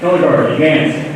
Color guard, advance.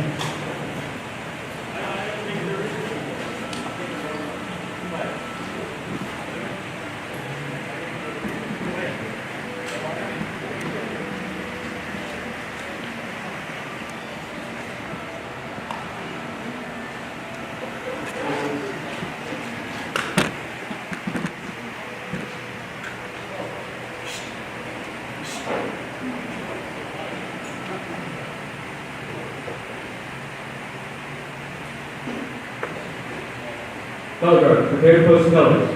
Color guard, prepare to post colors.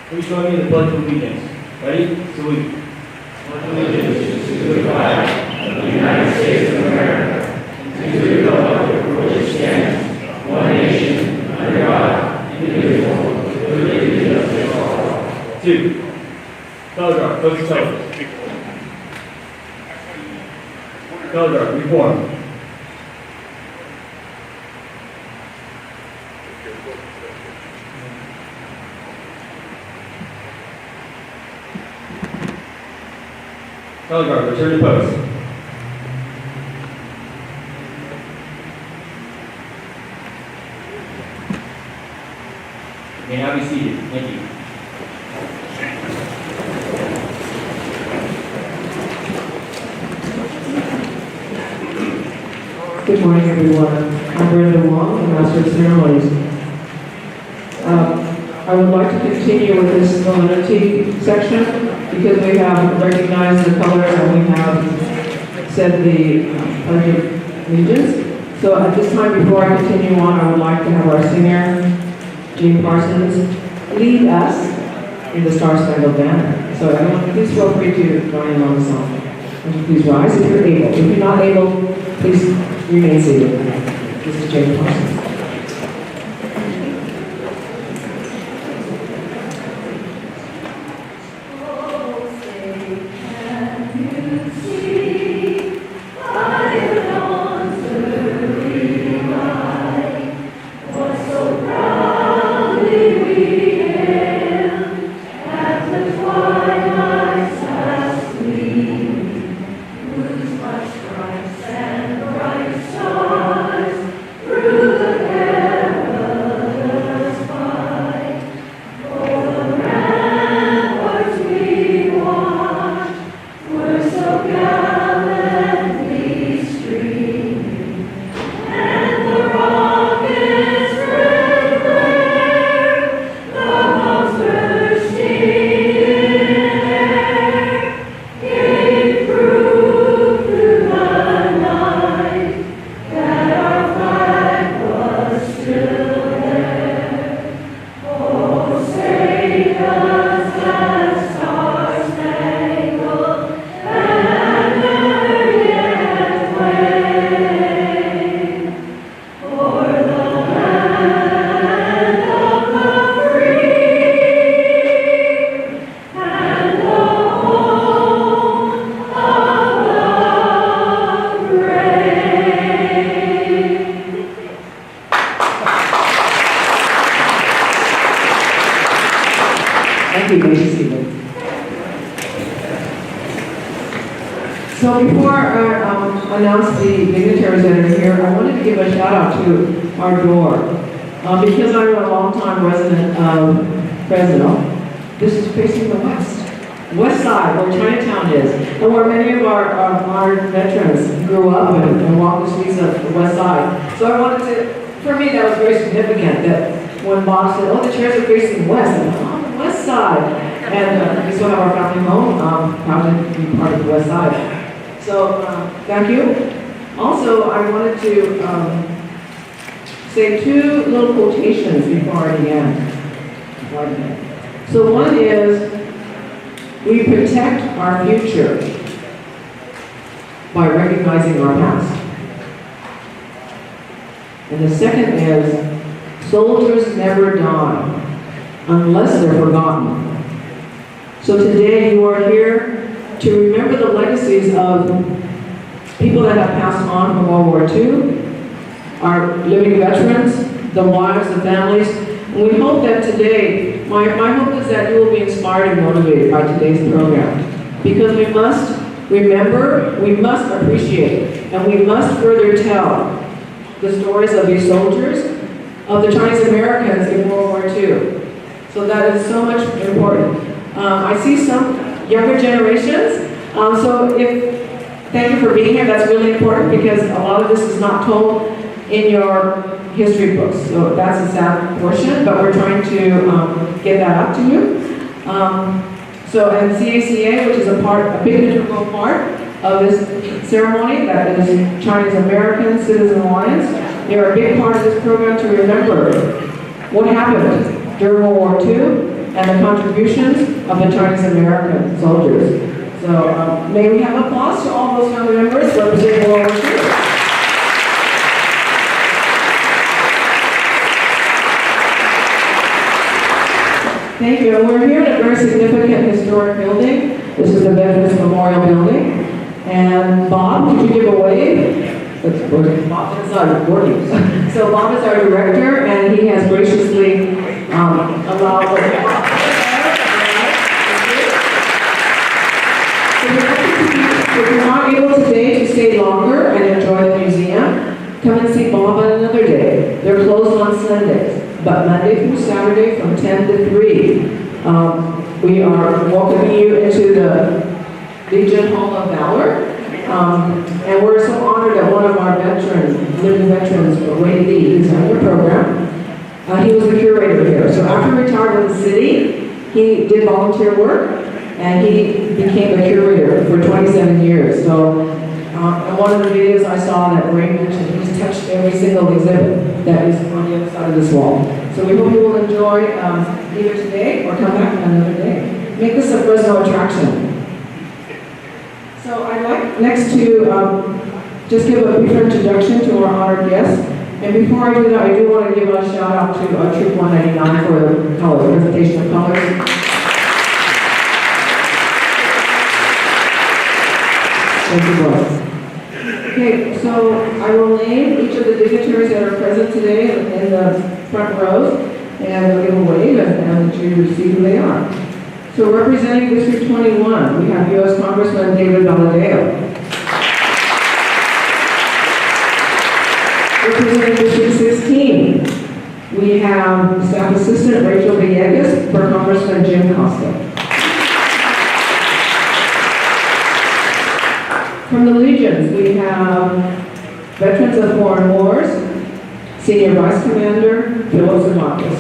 Please join me in the Pledge of Allegiance. Ready? Salute. Pledge allegiance to the flag of the United States of America and to the republic for which it stands, one nation, under God, indivisible, with liberty and justice for all. 2. Color guard, post colors. Color guard, reform. Color guard, return to post. You may now be seated. Thank you. Good morning, everyone. I'm Brenda Wong, the Master of Ceremonies. I would like to continue with this validity section because we have recognized the colors and we have said the Pledge of Allegiance. So at this time, before I continue on, I would like to have our singer, Gene Parsons, lead us in the Star Spangled Banner. So everyone, please feel free to join in on the song. Would you please rise if you're able. If you're not able, please remain seated. This is Jane Parsons. So before I announce the dignitaries that are here, I wanted to give a shout out to our door. Because I'm a long-time resident of Fresno, this is facing the west side, where Chinatown is, and where many of our veterans grew up and walked the streets of the west side. So I wanted to, for me that was very significant that when Bob said, oh, the chairs are facing west, and on the west side. And we still have our family home, proud to be part of the west side. So, thank you. Also, I wanted to say two little quotations before I begin. So one is, we protect our future by recognizing our past. And the second is, soldiers never die unless they're forgotten. So today you are here to remember the legacies of people that have passed on from World War II, our living veterans, the wives, the families. And we hope that today, my hope is that you will be inspired and motivated by today's program. Because we must remember, we must appreciate And we must further tell the stories of these soldiers, of the Chinese Americans in World War II. So that is so much important. I see some younger generations. Thank you for being here. That's really important because a lot of this is not told in your history books. So that's a sad portion, but we're trying to get that out to you. And CACA, which is a big integral part of this ceremony, that is Chinese American Citizen Alliance. They're a big part of this program to remember what happened during World War II and the contributions of the Chinese American soldiers. So may we have applause to all those family members representing World War II. Thank you. And we're here at a very significant historic building. This is the Veterans Memorial Building. And Bob, could you give a wave? Bob is our working. So Bob is our director, and he has graciously allowed us. If you're not able today to stay longer and enjoy the museum, come and see Bob on another day. They're closed on Sundays, but Monday through Saturday from 10 to 3. We are welcoming you into the Legion Hall of Valor. And we're so honored that one of our living veterans, Ray Lee, who's on your program, he was the curator here. So after he retired with the city, he did volunteer work, and he became a curator for 27 years. So, in one of the videos I saw that Ray mentioned, he's touched every single exhibit that is on the other side of this wall. So we hope you will enjoy either today or come back another day. Make this a Fresno attraction. So I'd like next to just give a brief introduction to our honored guests. And before I do that, I do want to give a shout out to Troop 199 for the presentation of colors. Thank you both. Okay, so I will name each of the dignitaries that are present today in the front rows, and we'll give a wave and let you see who they are. So representing District 21, we have U.S. Congressman David Valadeo. Representing District 16, we have Staff Assistant Rachel Villegas for Congressman Jim Costa. From the Legions, we have Veterans of Foreign Wars, Senior Vice Commander Philip Zamakis.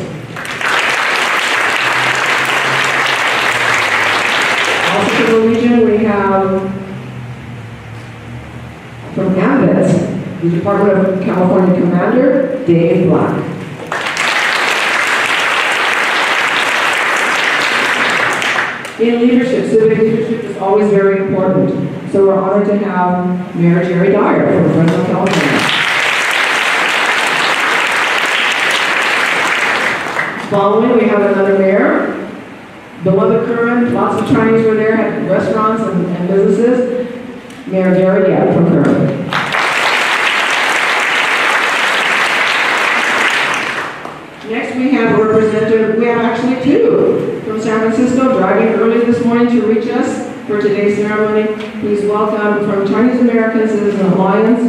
Also from the Legion, we have from AMVETS, the Department of California Commander Dave Black. In leadership, civic leadership is always very important. So we're honored to have Mayor Jerry Dyer from Fresno, California. Following, we have another mayor, beloved Curran. Lots of Chinese were there, had restaurants and businesses. Mayor Gary Yap from Curran. Next, we have a representative. We have actually two from San Francisco driving early this morning to reach us for today's ceremony. Please welcome from Chinese American Citizen Alliance,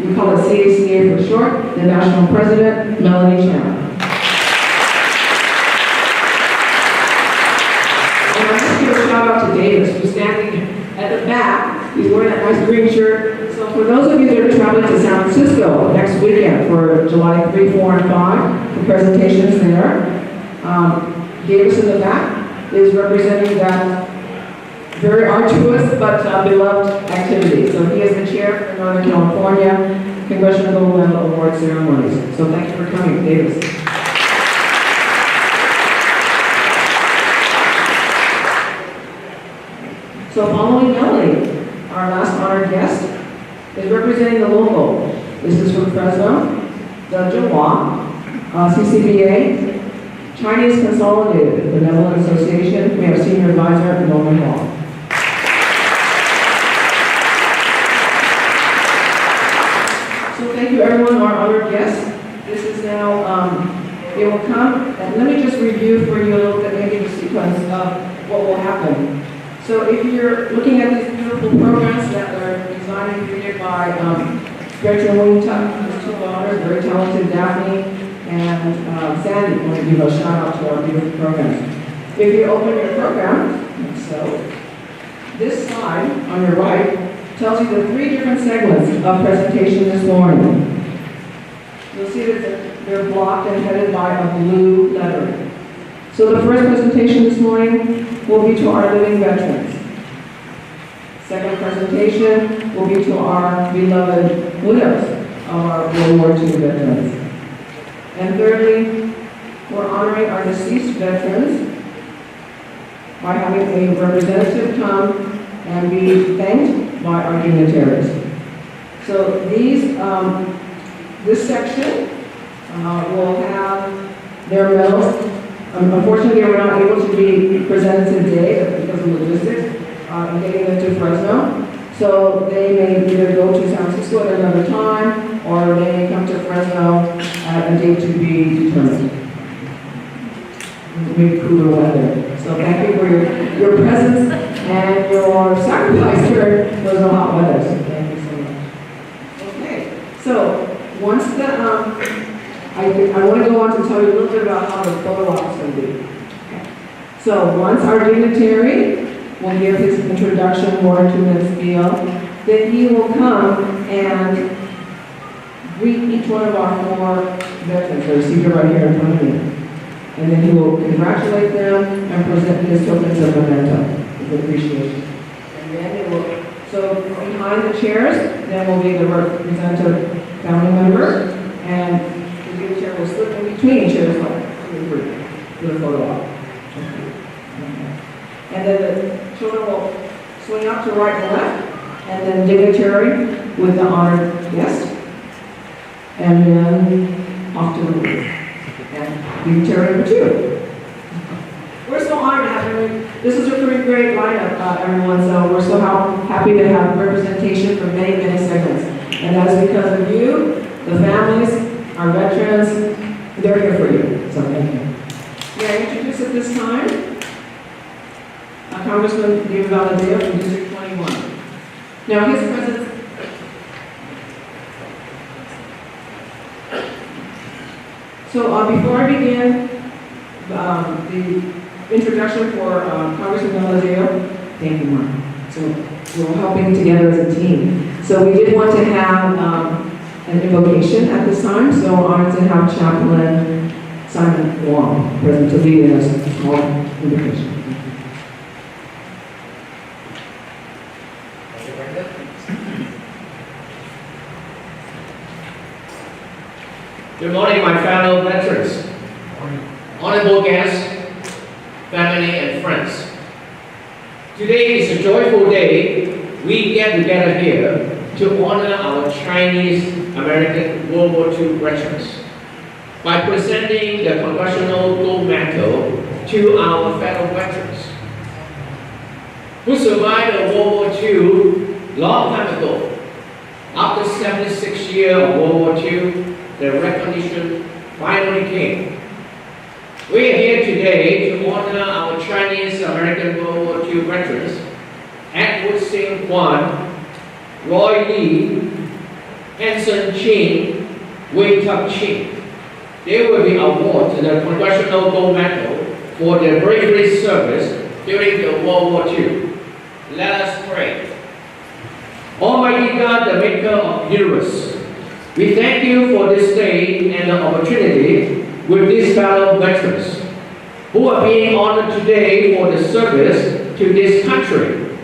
we call it CACA for short, the National President, Melanie Chan. And I'll just give a shout out to Davis, who's standing at the back. He's wearing that nice green shirt. So for those of you that are traveling to San Francisco next weekend for July 3, 4, and 5, the presentations there, Davis in the back is representing that very arduous but beloved activity. So he is the chair for Northern California Congressional Medal Award ceremonies. So thank you for coming, Davis. So following Melanie, our last honored guest, is representing the local. This is from Fresno, WWII, CCBA, Chinese Consolidated Benevolent Association. We have Senior Advisor Norman Hall. Thank you, everyone, our honored guests. This is now, they will come, and let me just review for you a little bit, maybe the sequence of what will happen. So if you're looking at these beautiful programs that are designed and created by Gretchen Wingtuck, his two daughters, very talented Daphne and Sandy, I want to give a shout out to our beautiful programs. If you open your program, like so, this slide on your right tells you the three different segments of presentation this morning. You'll see that they're blocked and headed by a blue lettering. So the first presentation this morning will be to our living veterans. Second presentation will be to our beloved widows of our World War II veterans. And thirdly, we're honoring our deceased veterans by having a representative come and be thanked by our dignitaries. So this section will have their medals. Unfortunately, they were not able to be presented today because of logistics and getting them to Fresno. So they may either go to San Francisco at another time, or they may come to Fresno at a date to be determined. Maybe cooler weather. So thank you for your presence and your sacrifice during those hot weather. So thank you so much. Okay, so once I want to go on to tell you a little bit about how the photo op is going to be. Okay. So once our dignitary will give his introduction, more 2 minutes spiel, then he will come and greet each one of our 4 veterans. They're seated right here in front of me. And then he will congratulate them and present his tokens of memento, with appreciation. And then it will, so behind the chairs, then will be the representative family member, and the dignitary will slip in between chairs like 2 or 3 with a photo op. And then the children will swing up to right and left, and then dignitary with the honored guest, and then off to the roof. And dignitary number 2. We're so honored to have you. This is a pretty great lineup, everyone, so we're so happy to have representation from many, many segments. And that's because of you, the families, our veterans, they're here for you. So thank you. May I introduce at this time Congressman David Valadeo from District 21. Now his presence. So before I begin the introduction for Congressman Valadeo, thank you, Mark. So we're helping together as a team. So we did want to have an invocation at this time, so honored to have Chaplain Simon Wong present to lead in a small invocation. Good morning, my fellow veterans, honorable guests, family, and friends. Today is a joyful day. We get together here to honor our Chinese-American World War II veterans by presenting the Congressional Gold Medal to our fellow veterans who survived the World War II long time ago. After 76 years of World War II, the recognition finally came. We are here today to honor our Chinese-American World War II veterans, Edward Sing Kwan, Roy Lee, Hanson Chin, Wei Tuck Chin. They will be awarded the Congressional Gold Medal for their bravery service during the World War II. Let us pray. Almighty God, the maker of the universe, we thank you for this day and the opportunity with these fellow veterans who are being honored today for the service to this country.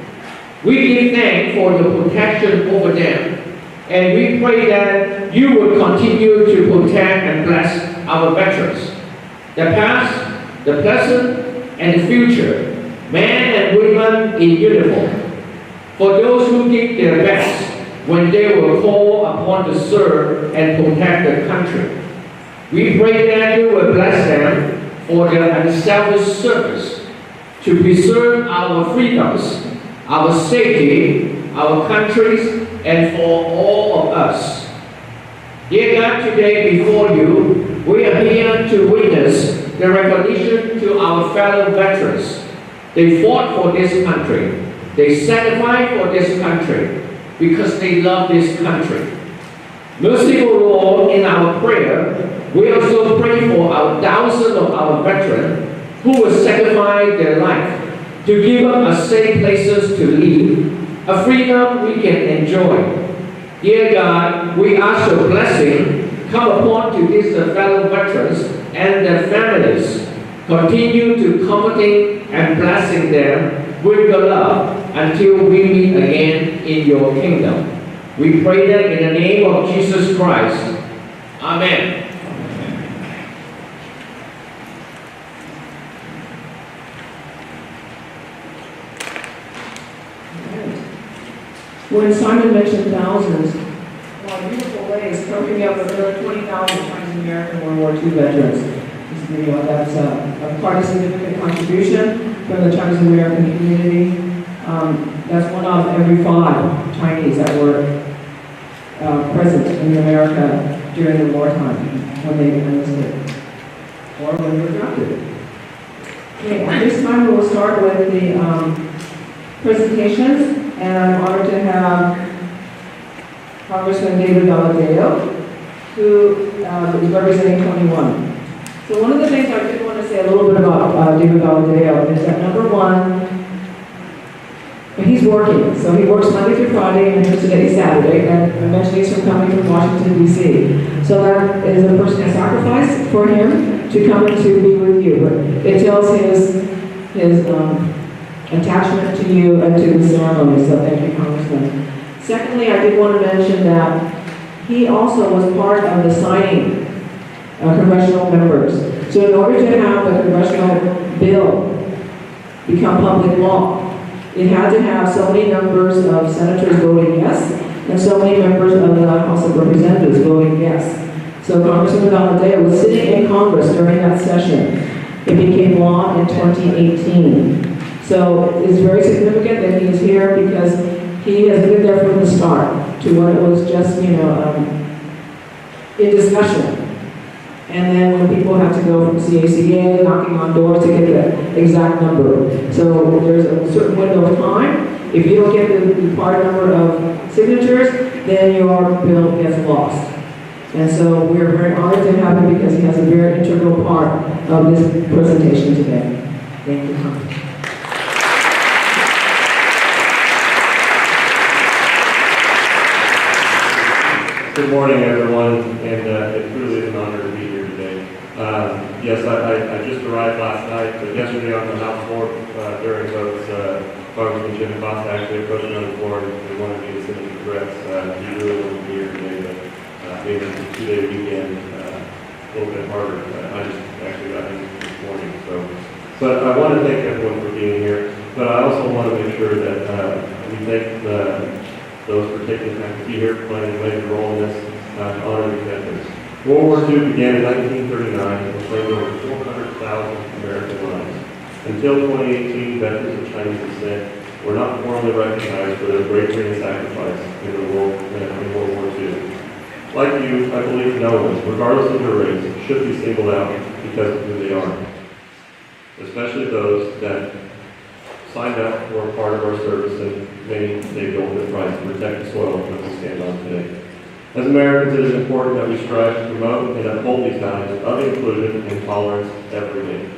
We give thanks for your protection over them, and we pray that you will continue to protect and bless our veterans, the past, the present, and the future, men and women in uniform, for those who give their best when they were called upon to serve and protect the country. We pray that you will bless them for their unselfish service to preserve our freedoms, our safety, our countries, and for all of us. Dear God, today before you, we are here to witness the recognition to our fellow veterans They fought for this country. They sacrificed for this country because they love this country. Merciful Lord, in our prayer, we also pray for our thousands of our veterans who will sacrifice their life to give us a safe places to live, a freedom we can enjoy. Dear God, we ask your blessing come upon to these fellow veterans and their families. Continue to comforting and blessing them with your love until we meet again in your kingdom. We pray that in the name of Jesus Christ. Amen. When Simon mentioned thousands, one beautiful way is covering up with nearly 20,000 Chinese American World War II veterans. That's quite a significant contribution from the Chinese American community. That's one of every 5 Chinese that were present in America during the wartime when they enlisted or when they were drafted. Okay, at this time we will start with the presentations, and I'm honored to have Congressman David Valadeo, who is representing 21. So one of the things I did want to say a little bit about David Valadeo is that number one, he's working. So he works Monday through Friday and today Saturday, and I mentioned he's coming from Washington, D.C. So that is a personal sacrifice for him to come and to be with you. But it tells his attachment to you and to the ceremony. So thank you, Congressman. Secondly, I did want to mention that he also was part of the signing congressional members. So in order to have the congressional bill become public law, it had to have so many numbers of senators voting yes, and so many members of the House of Representatives voting yes. So Congressman Valadeo was sitting in Congress during that session. It became law in 2018. So it's very significant that he is here because he has been there from the start to when it was just, in discussion. And then when people have to go from CACA, knocking on doors to get the exact number. So there's a certain window of time. If you don't get the required number of signatures, then your bill gets lost. And so we're very honored to have him because he has a very integral part of this presentation today. Thank you, Congressman. Good morning, everyone, and it truly is an honor to be here today. Yes, I just arrived last night, but yesterday on the House floor during votes, Congressman Jim Costa actually approached me on the floor and wanted me to send him regrets. He really wanted to be here today, but maybe it's a 2-day weekend, a little bit harder. I just actually got in this morning, so. But I want to thank everyone for being here, but I also want to make sure that we thank those for taking time to be here, playing a major role in this, to honor these veterans. World War II began in 1939 and claimed over 400,000 American lives. Until 2018, veterans of Chinese descent were not formally recognized for their bravery and sacrifice in World War II. Like you, I believe no one, regardless of their race, should be singled out because of who they are, especially those that signed up for a part of our service and many paid the ultimate price to protect the soil that we stand on today. As Americans, it is important that we strive to promote and uphold these values of inclusion and tolerance every day.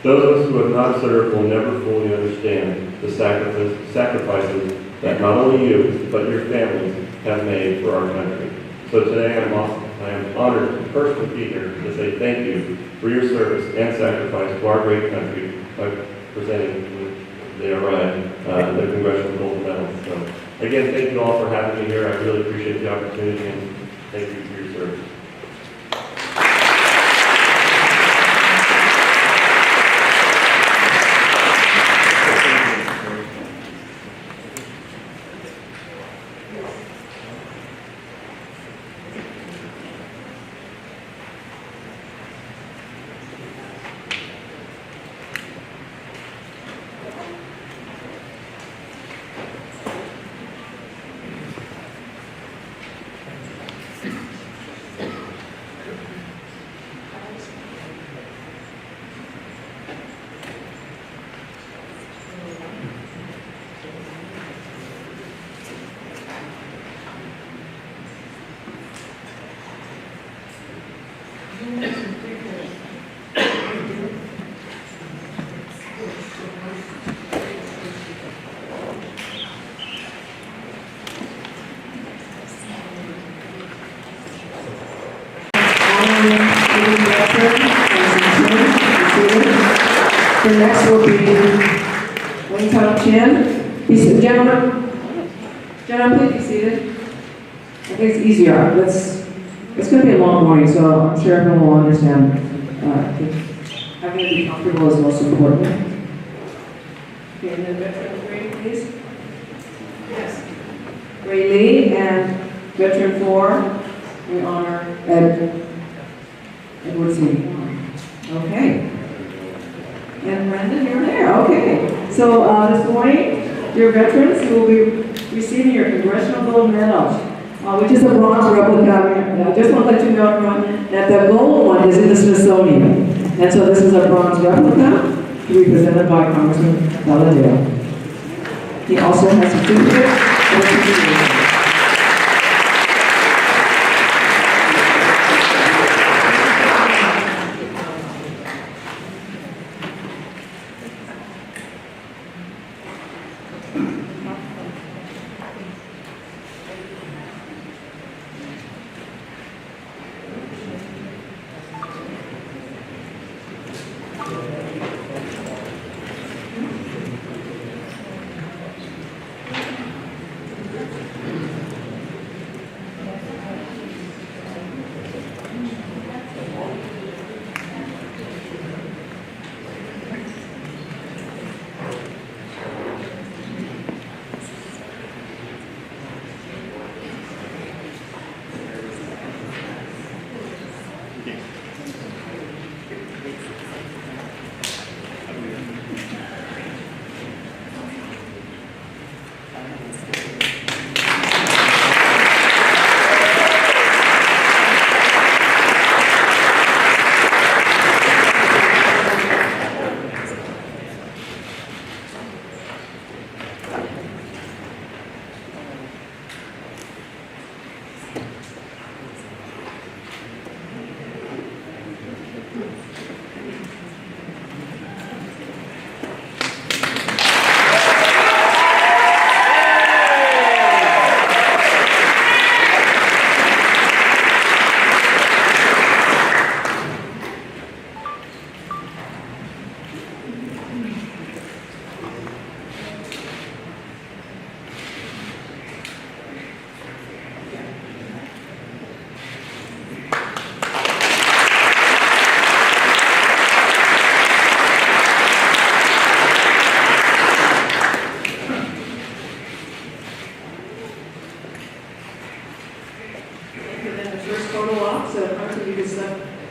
Those of us who have not served will never fully understand the sacrifices that not only you, but your families have made for our country. So today I am honored to personally be here to say thank you for your service and sacrifice to our great country by presenting they arrived the Congressional Gold Medal. So again, thank you all for having me here. I really appreciate the opportunity and thank you for your service. The next will be Wayne Tunnell Chin. Gentlemen, please be seated. I think it's easier. It's going to be a long morning, so I'm sure everyone will understand. Having to be comfortable is most important. Okay, and then veteran 3, please. Yes. Ray Lee, and veteran 4, we honor Edward C. Okay. And Brandon, you're there. Okay. So this morning, your veterans will be receiving your Congressional Gold Medal, which is a bronze replica. I just want to let you know, everyone, that the gold one is in the Smithsonian. And so this is a bronze replica to be presented by Congressman Valadero. He also has certificates for the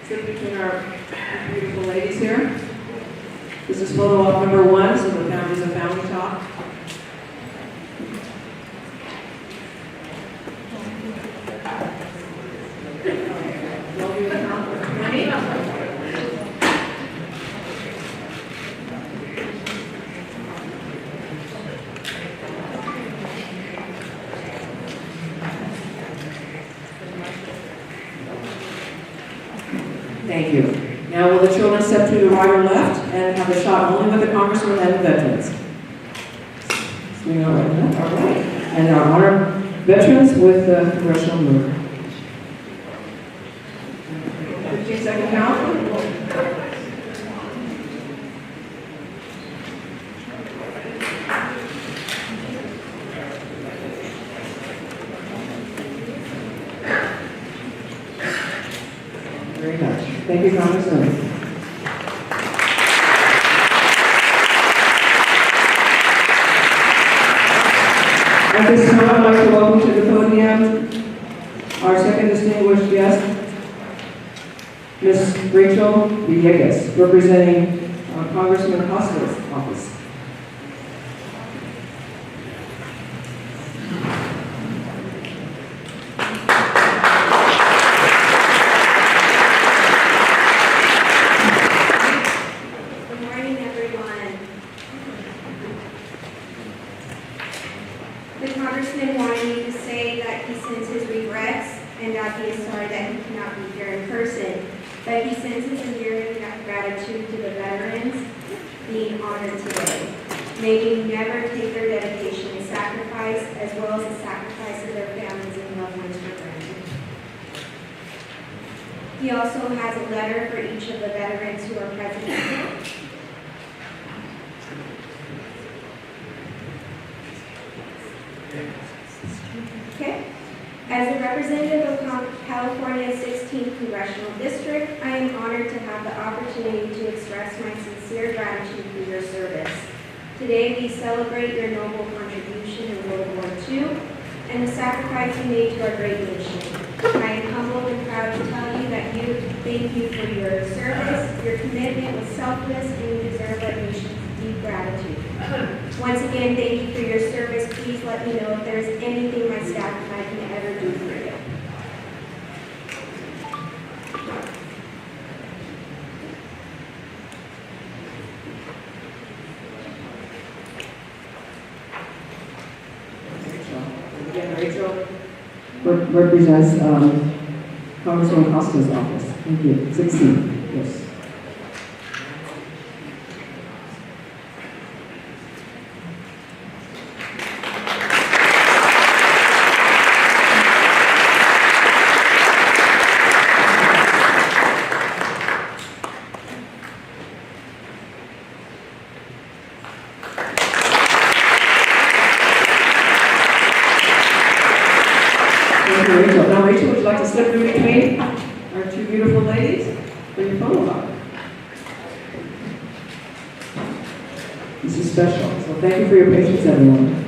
sit between our beautiful ladies here. This is photo op number 1, so the family's a family talk. Y'all do the count for 20. Thank you. Now will the children step to the right or left and have a shot only with the congressmen and the veterans? Swing our right and left, all right. And our honor veterans with the congressional move. 15-second count. Very much. Thank you, Congressman. At this time, I'd like to welcome to the podium our second distinguished guest, Ms. Rachel Villegas, representing Congressman Costa's office. The Congressman wanted me to say that he sends his regrets and that he is sorry that he cannot be here in person. But he sends his endearing gratitude to the veterans being honored today. May we never take their dedication and sacrifice, as well as the sacrifice of their families and loved ones for granted. He also has a letter for each of the veterans who are present here. Okay. As a representative of California's 16th Congressional District, I am honored to have the opportunity to express my sincere gratitude for your service. Today, we celebrate your noble contribution in World War II and the sacrifice you made to our great nation. I am humbled and proud to tell you that thank you for your service. Your commitment was selfless, and you deserve our nation's deep gratitude. Once again, thank you for your service. Please let me know if there is anything my staff and I can ever do for you. Again, Rachel represents Congresswoman Costa's office. Thank you. 16. Yes. Thank you, Rachel. Now, Rachel, would you like to slip through between our two beautiful ladies? Bring your phone up. This is special. So thank you for your patience, everyone.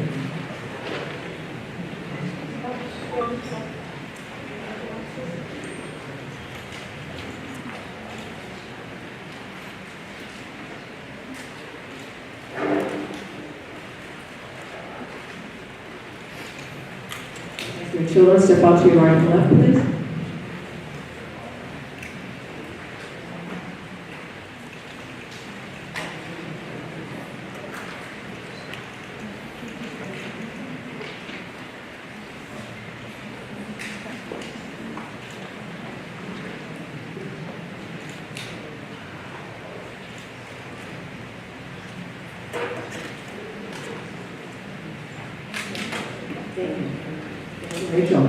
Your children, step out to your right and left, please. Rachel.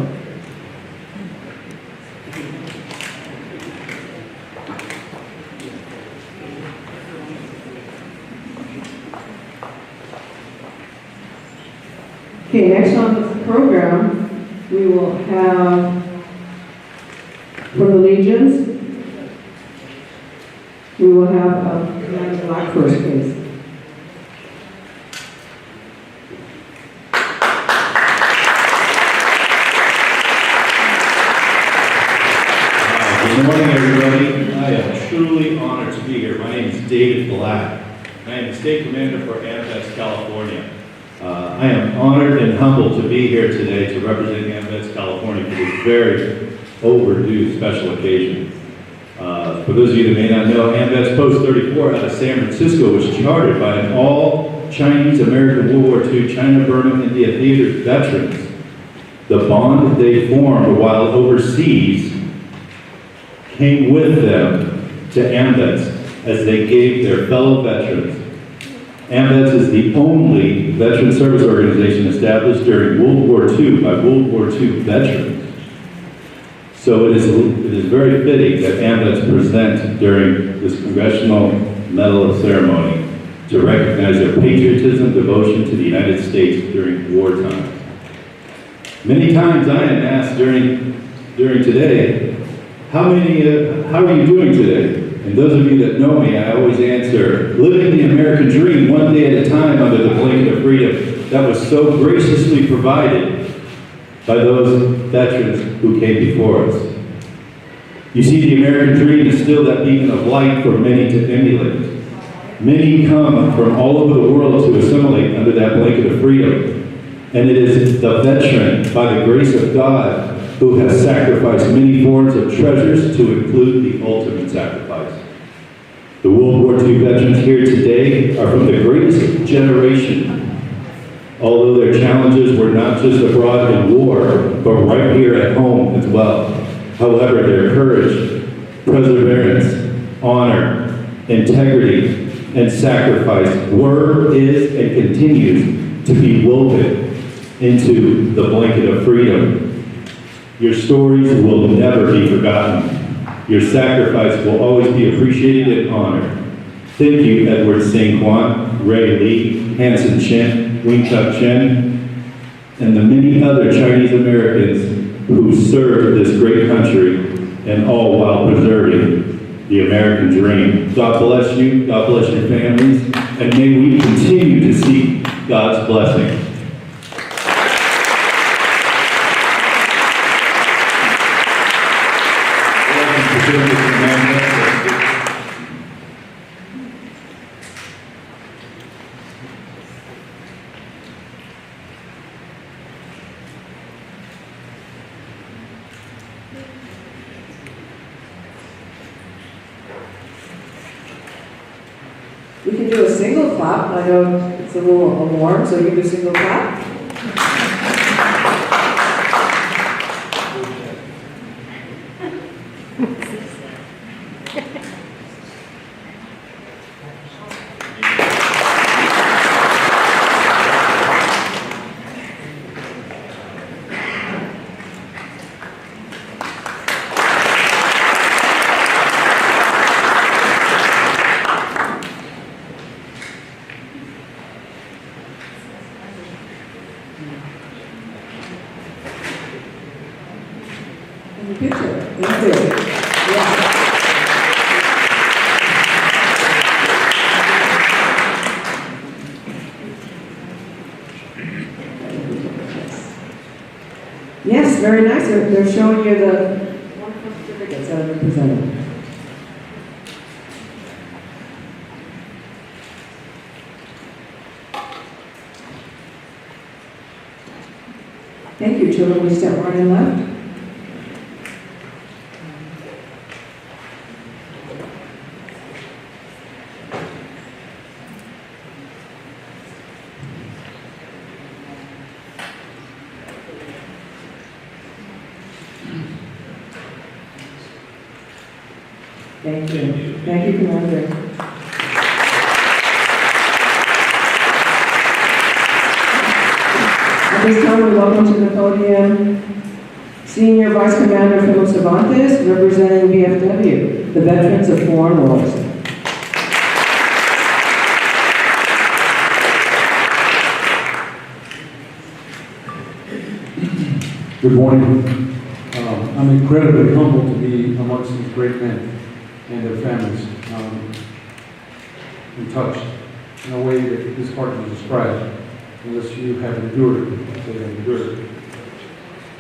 Okay, next on the program, we will have for the legions, we will have Commander Black first, please. Good morning, everybody. I am truly honored to be here. My name is David Black. I am the State Commander for AMVETS California. I am honored and humbled to be here today to represent AMVETS California for this very overdue special occasion. For those of you that may not know, AMVETS Post 34 out of San Francisco was chartered by an all-Chinese American World War II China-Burma India Theater veterans. The bond they formed while overseas came with them to AMVETS as they gave their fellow veterans. AMVETS is the only veteran service organization established during World War II by World War II veterans. So it is very fitting that AMVETS present during this Congressional Medal ceremony to recognize their patriotism, devotion to the United States during wartime. Many times I am asked during today, how are you doing today? And those of you that know me, I always answer, living the American dream one day at a time under the blanket of freedom that was so graciously provided by those veterans who came before us. You see, the American dream is still that beacon of light for many to emulate. Many come from all over the world to assimilate under that blanket of freedom. And it is the veteran, by the grace of God, who has sacrificed many forms of treasures to include the ultimate sacrifice. The World War II veterans here today are from the greatest generation, although their challenges were not just abroad in war, but right here at home as well. However, their courage, perseverance, honor, integrity, and sacrifice were, is, and continues to be woven into the blanket of freedom. Your stories will never be forgotten. Your sacrifice will always be appreciated and honored. Thank you, Edward St. Juan, Ray Lee, Hanson Chen, Wing Chuk Chen, and the many other Chinese Americans who served this great country, and all while preserving the American dream. God bless you, God bless your families, and may we continue to seek God's blessing. We can do a single clap. I know it's a little warm, so you can do a single clap. In the picture. Thank you. Yeah. Yes, very nice. They're showing you the wonderful certificates that have been presented. Thank you, children. We step right and left. Thank you. Thank you, Commander. At this time, we welcome to the podium Senior Vice Commander Philip Cervantes, representing VFW, the Veterans of Foreign Wars. Good morning. I'm incredibly humbled to be amongst these great men and their families. I'm touched in a way that is hard to describe unless you have endured what they have endured.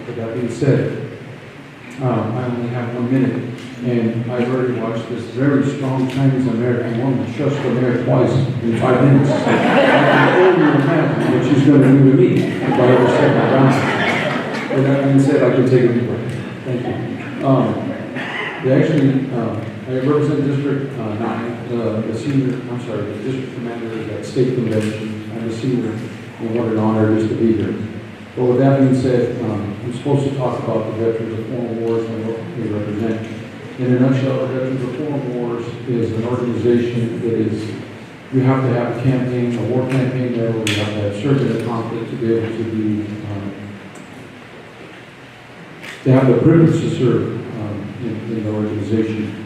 But that being said, I only have 1 minute, and I've already watched this very strong Chinese American woman shush the mayor twice in 5 minutes. I can only imagine what she's going to do to me if I ever step my ground. With that being said, I can take a deep breath. Thank you. I represent District 9, the district commander is at State Convention. I'm a senior, and what an honor it is to be here. But with that being said, I'm supposed to talk about the Veterans of Foreign Wars and what they represent. In a nutshell, the Veterans of Foreign Wars is an organization that is, you have to have a campaign, a war campaign there, where you have to have served in a conflict to be able to be, to have the privilege to serve in the organization.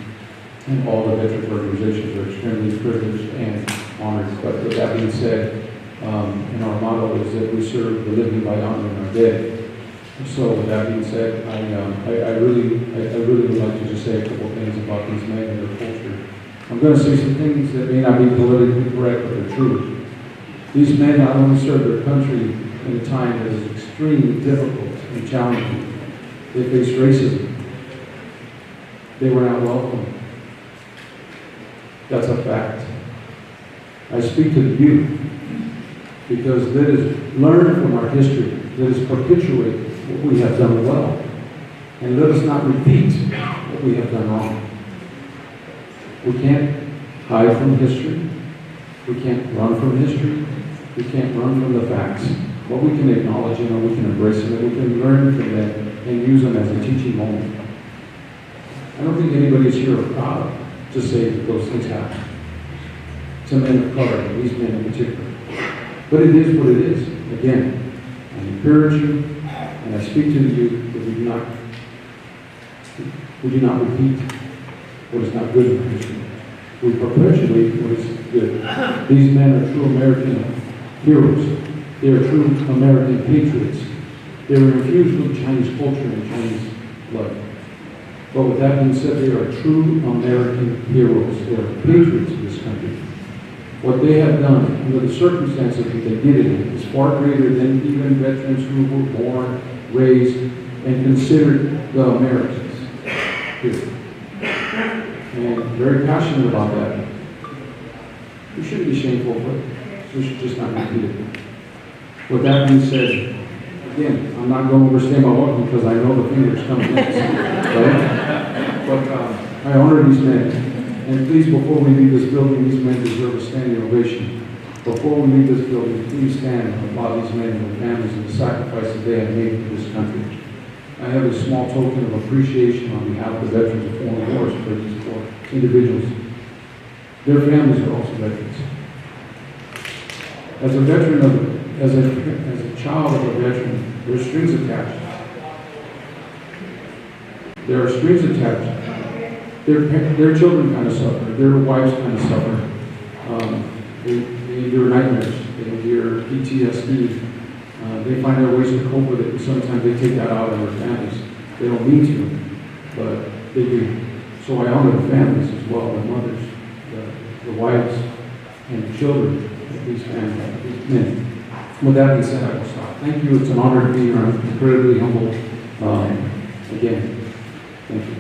And all the veterans organizations are extremely privileged and honored. But with that being said, and our motto is that we serve the living by honoring our dead. So with that being said, I really would like to just say a couple of things about these men and their culture. I'm going to say some things that may not be politically correct, but they're true. These men not only served their country in a time that is extremely difficult and challenging. They faced racism. They were not welcome. That's a fact. I speak to the youth because let us learn from our history. Let us perpetuate what we have done well. And let us not repeat what we have done wrong. We can't hide from history. We can't run from history. We can't run from the facts. But we can acknowledge them and we can embrace them and we can learn from them and use them as a teaching moment. I don't think anybody is here proud to say that those things happened. to men of color, these men in particular. But it is what it is. Again, I encourage you, and I speak to the youth that we do not repeat what is not good in our history. We perpetuate what is good. These men are true American heroes. They are true American patriots. They are infused with Chinese culture and Chinese blood. But with that being said, they are true American heroes. They are patriots of this country. What they have done under the circumstances that they did it in is far greater than even veterans who were born, raised, and considered the Americans. Period. And very passionate about that. We shouldn't be shameful, but we should just not repeat it. With that being said, again, I'm not going to overstay my welcome because I know the fingers coming next. Right? But I honor these men. And please, before we leave this building, these men deserve a standing ovation. Before we leave this building, please stand and applaud these men and their families and the sacrifices they have made for this country. I have a small token of appreciation on behalf of the veterans of foreign wars for these four individuals. Their families are also veterans. As a veteran as a child of a veteran, there are strings attached. There are strings attached. Their children kind of suffer. Their wives kind of suffer. They endure nightmares. They endure PTSD. They find their ways to cope with it, and sometimes they take that out on their families. They don't mean to, but they do. So I honor the families as well, the mothers, the wives, and the children of these families, these men. With that being said, I will stop. Thank you. It's an honor to be here. I'm incredibly humble. Again, thank you.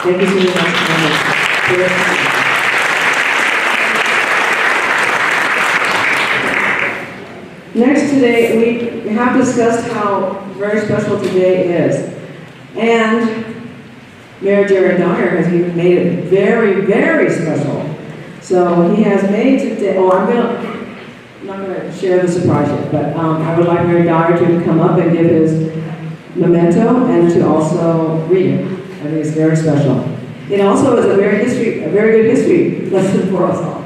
Thank you so much. Next today, we have discussed how very special today is. And Mayor Jerry Dyer has even made it very, very special. So he has made today, I'm not going to share the surprise yet, but I would like Mayor Dyer to come up and give his memento and to also read it. I think it's very special. It also is a very good history lesson for us all.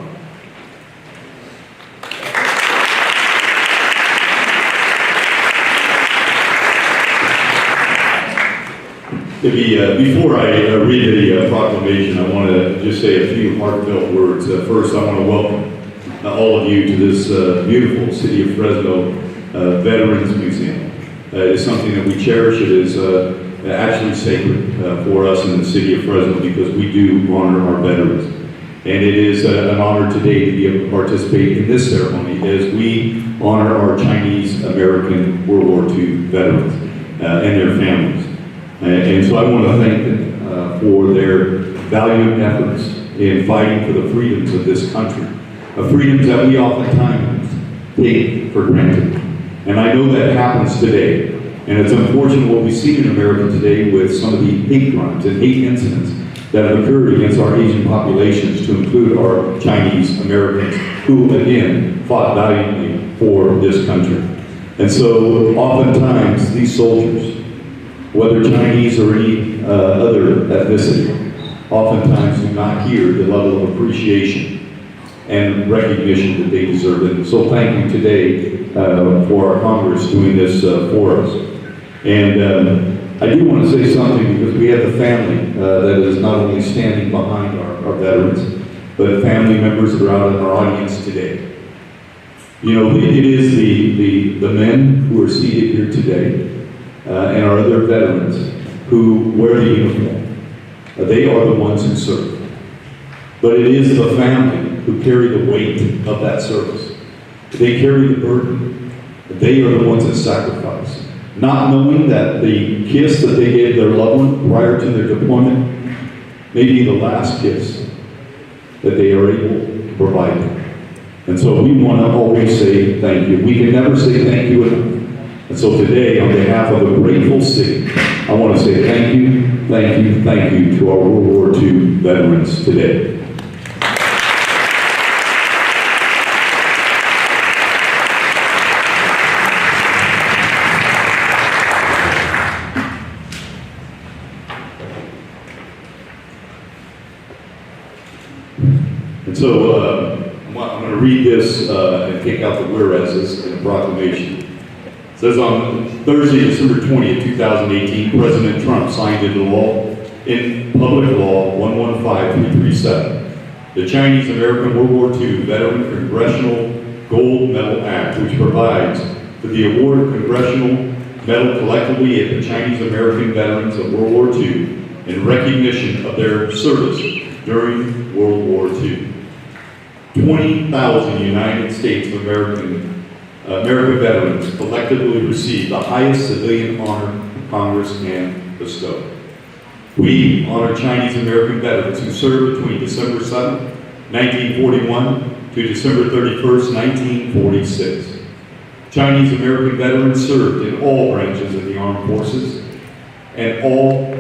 Maybe before I read the proclamation, I want to just say a few heartfelt words. First, I want to welcome all of you to this beautiful City of Fresno Veterans Museum. It is something that we cherish. It is actually sacred for us in the City of Fresno because we do honor our veterans. And it is an honor today to be able to participate in this ceremony as we honor our Chinese American World War II veterans and their families. And so I want to thank them for their valiant efforts in fighting for the freedoms of this country, freedoms that we oftentimes take for granted. And I know that happens today. And it's unfortunate what we've seen in America today with some of the hate crimes and hate incidents that have occurred against our Asian populations, to include our Chinese Americans, who again fought valiantly for this country. And so oftentimes these soldiers, whether Chinese or any other ethnicity, oftentimes do not hear the level of appreciation and recognition that they deserve. And so thank you today for our Congress doing this for us. And I do want to say something, because we have the family that is not only standing behind our veterans, but family members that are out in our audience today. You know, it is the men who are seated here today and our other veterans who wear the uniform. They are the ones who serve. But it is the family who carry the weight of that service. They carry the burden. They are the ones that sacrifice. Not knowing that the kiss that they gave their loved one prior to their deployment may be the last kiss that they are able to provide them. And so we want to always say thank you. We can never say thank you enough. And so today, on behalf of a grateful city, I want to say thank you, thank you, thank you to our World War II veterans today. And so I'm going to read this and take out the whereases in a proclamation. It says, on Thursday, December 20th, 2018, President Trump signed into law, in Public Law 115337, the Chinese American World War II Veteran Congressional Gold Medal Act, which provides for the award of Congressional Medal collectively at the Chinese American veterans of World War II in recognition of their service during World War II. 20,000 United States of America veterans collectively received the highest civilian honor Congress can bestow. We honor Chinese American veterans who served between December 7, 1941 to December 31st, 1946. Chinese American veterans served in all branches of the armed forces and all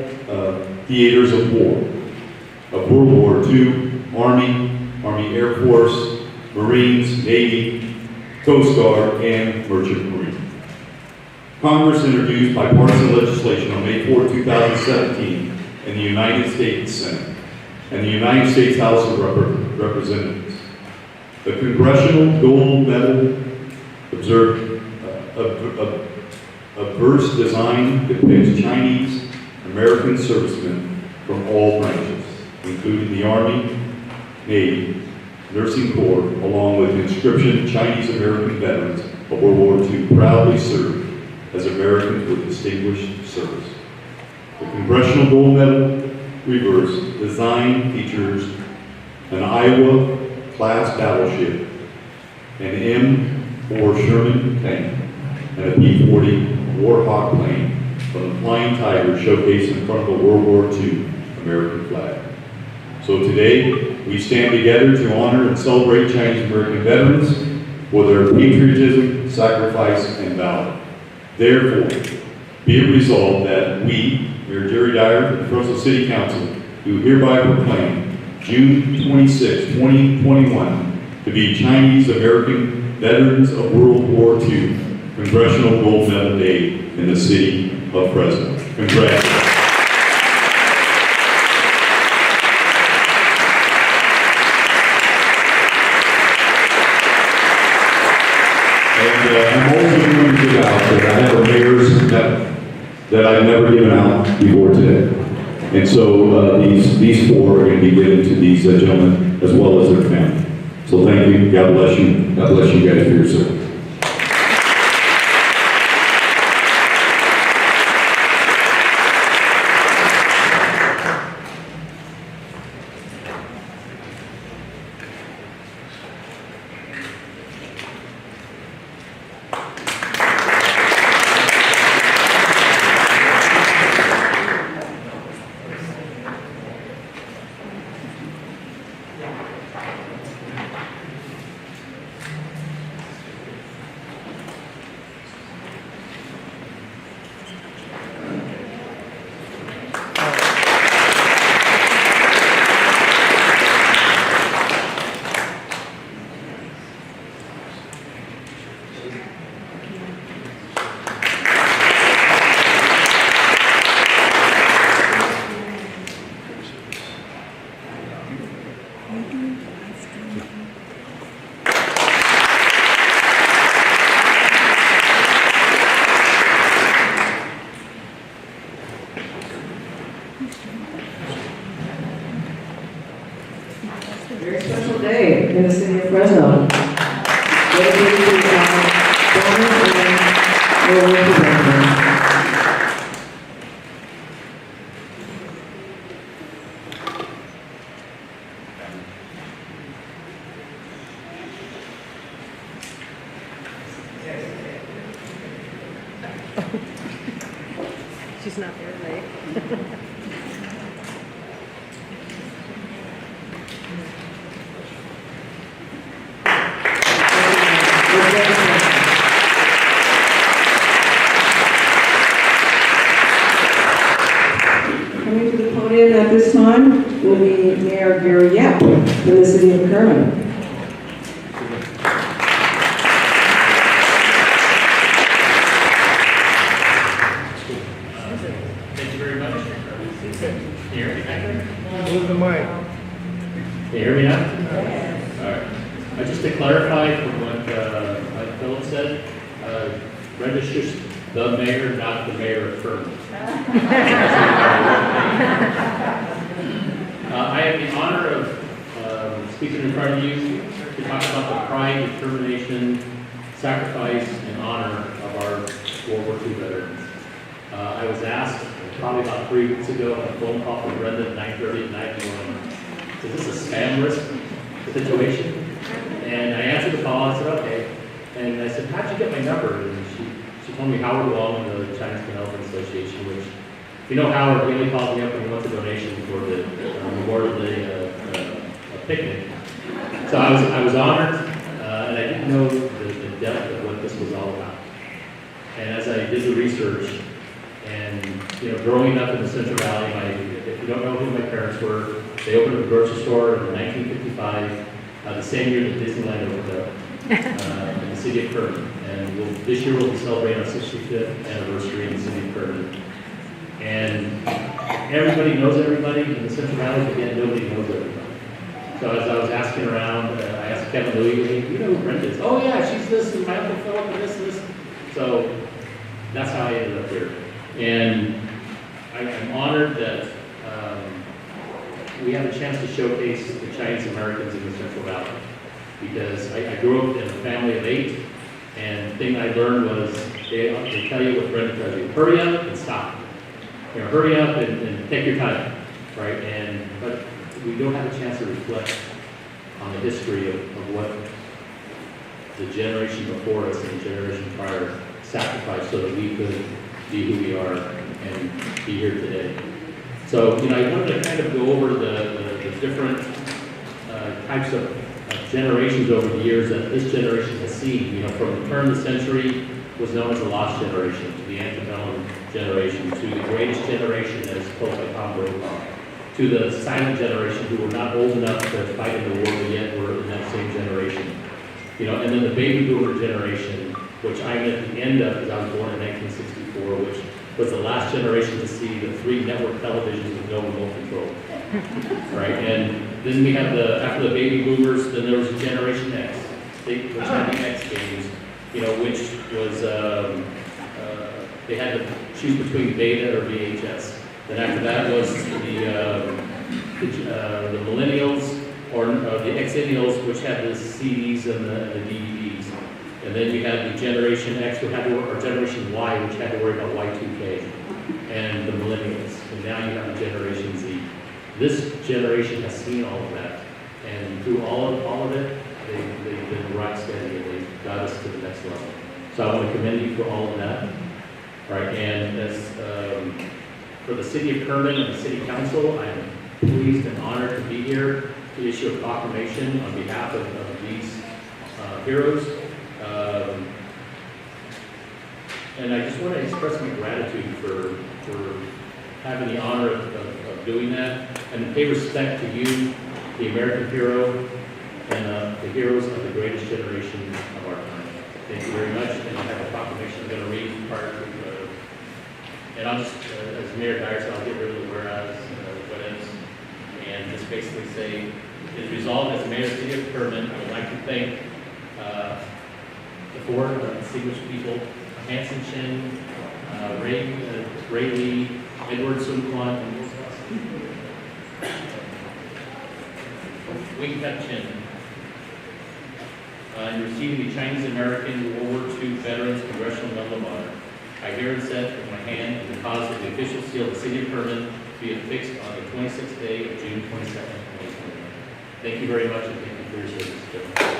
theaters of war, of World War II, Army Air Force, Marines, Navy, Coast Guard, and Merchant Marine. Congress introduced bipartisan legislation on May 4, 2017 in the United States Senate and the United States House of Representatives. The Congressional Gold Medal observed a verse design depicts Chinese American servicemen from all branches, including the Army, Navy, Nursing Corps, along with the inscription Chinese American veterans of World War II proudly served as Americans with distinguished service. The Congressional Gold Medal reverse design features an Iowa-class battleship, an M4 Sherman tank, and a P-40 Warhawk plane from the Flying Tiger showcased in front of the World War II American flag. So today, we stand together to honor and celebrate Chinese American veterans for their patriotism, sacrifice, and valor. Therefore, be it resolved that we, Mayor Jerry Dyer, the Fresno City Council, do hereby proclaim June 26, 2021 to be Chinese American Veterans of World War II Congressional Gold Medal Day in the city of Fresno. Congratulations. And I'm also going to give out that I have a mayor's that I've never given out before today. And so these four are going to be given to these gentlemen as well as their family. So thank you. God bless you. God bless you guys for your service. Thank you very much. She's not there today. Coming to the podium at this time will be Mayor Gary Yap from the city of Kerman. Thank you very much. Can you hear me back there? Move the mic. Can you hear me now? All right. Just to clarify from what Philip said, register the mayor, not the mayor of Fresno. I have the honor of speaking in front of you to talk about the pride, determination, sacrifice, and honor of our World War II veterans. I was asked probably about 3 weeks ago on a phone call from Brenda at 9:30 at night, going, is this a spam risk situation? And I answered the call, I said, okay. And I said, how'd you get my number? And she told me Howard Wong of the Chinese Canadian Association, which, if you know Howard, he only called me up when he wants a donation for the Memorial Day picnic. So I was honored, and I didn't know the depth of what this was all about. And as I did the research, and growing up in the Central Valley, if you don't know who my parents were, they opened a grocery store in 1955, the same year that Disneyland opened up in the city of Kerman. And this year we'll be celebrating our 65th anniversary in the city of Kerman. And everybody knows everybody in the Central Valley, but yet nobody knows everybody. So as I was asking around, I asked Kevin Louie, hey, you know who Brenda is? Oh yeah, she's this, and my Uncle Philip, and this, and this. So that's how I ended up here. And I'm honored that we have a chance to showcase the Chinese Americans in the Central Valley. Because I grew up in a family of 8, and the thing I learned was they tell you what Brenda tells you, hurry up and stop. Hurry up and take your time, right? But we don't have a chance to reflect on the history of what the generation before us and the generation prior sacrificed so that we could be who we are and be here today. So, I wanted to kind of go over the different types of generations over the years that this generation has seen. From the turn of the century was known as the lost generation, to the antebellum generation, to the greatest generation as told by Tom Brokaw, to the silent generation who were not old enough to fight in the war but yet were in that same generation. And then the baby boomer generation, which I'm at the end of because I was born in 1964, which was the last generation to see the 3 network televisions with no remote control. Right? And then we have after the baby boomers, then there was a Generation X, which had the X babies, which was, they had to choose between beta or VHS. Then after that was the millennials, or the Xennials, which had the CDs and the DVDs. And then you had the Generation X, or Generation Y, which had to worry about Y2K, and the millennials. And now you have the Generation Z. This generation has seen all of that, and through all of it, they've been right steady, and they've got us to the next level. So I want to commend you for all of that. Right, and as for the City of Kerman and the City Council, I am pleased and honored to be here to issue a proclamation on behalf of these heroes. And I just want to express my gratitude for having the honor of doing that, and to pay respect to you, the American hero, and the heroes of the greatest generation of our time. Thank you very much, and I have a proclamation I'm going to read prior to, and I'll just, as Mayor Dyer said, I'll get rid of the whereas, whatevs, and just basically say, it is resolved as Mayor of the City of Kerman, I would like to thank the 4 distinguished people, Hanson Chin, Ray Lee, Edward Sun Quan, and Wing Cut Chin, in receiving the Chinese American World War II Veterans Congressional Medal of Honor. I hereby set with my hand and the cause of the official seal of the city of Herman to be affixed on the 26th day of June 22nd, 2021. Thank you very much, and thank you for your service, gentlemen.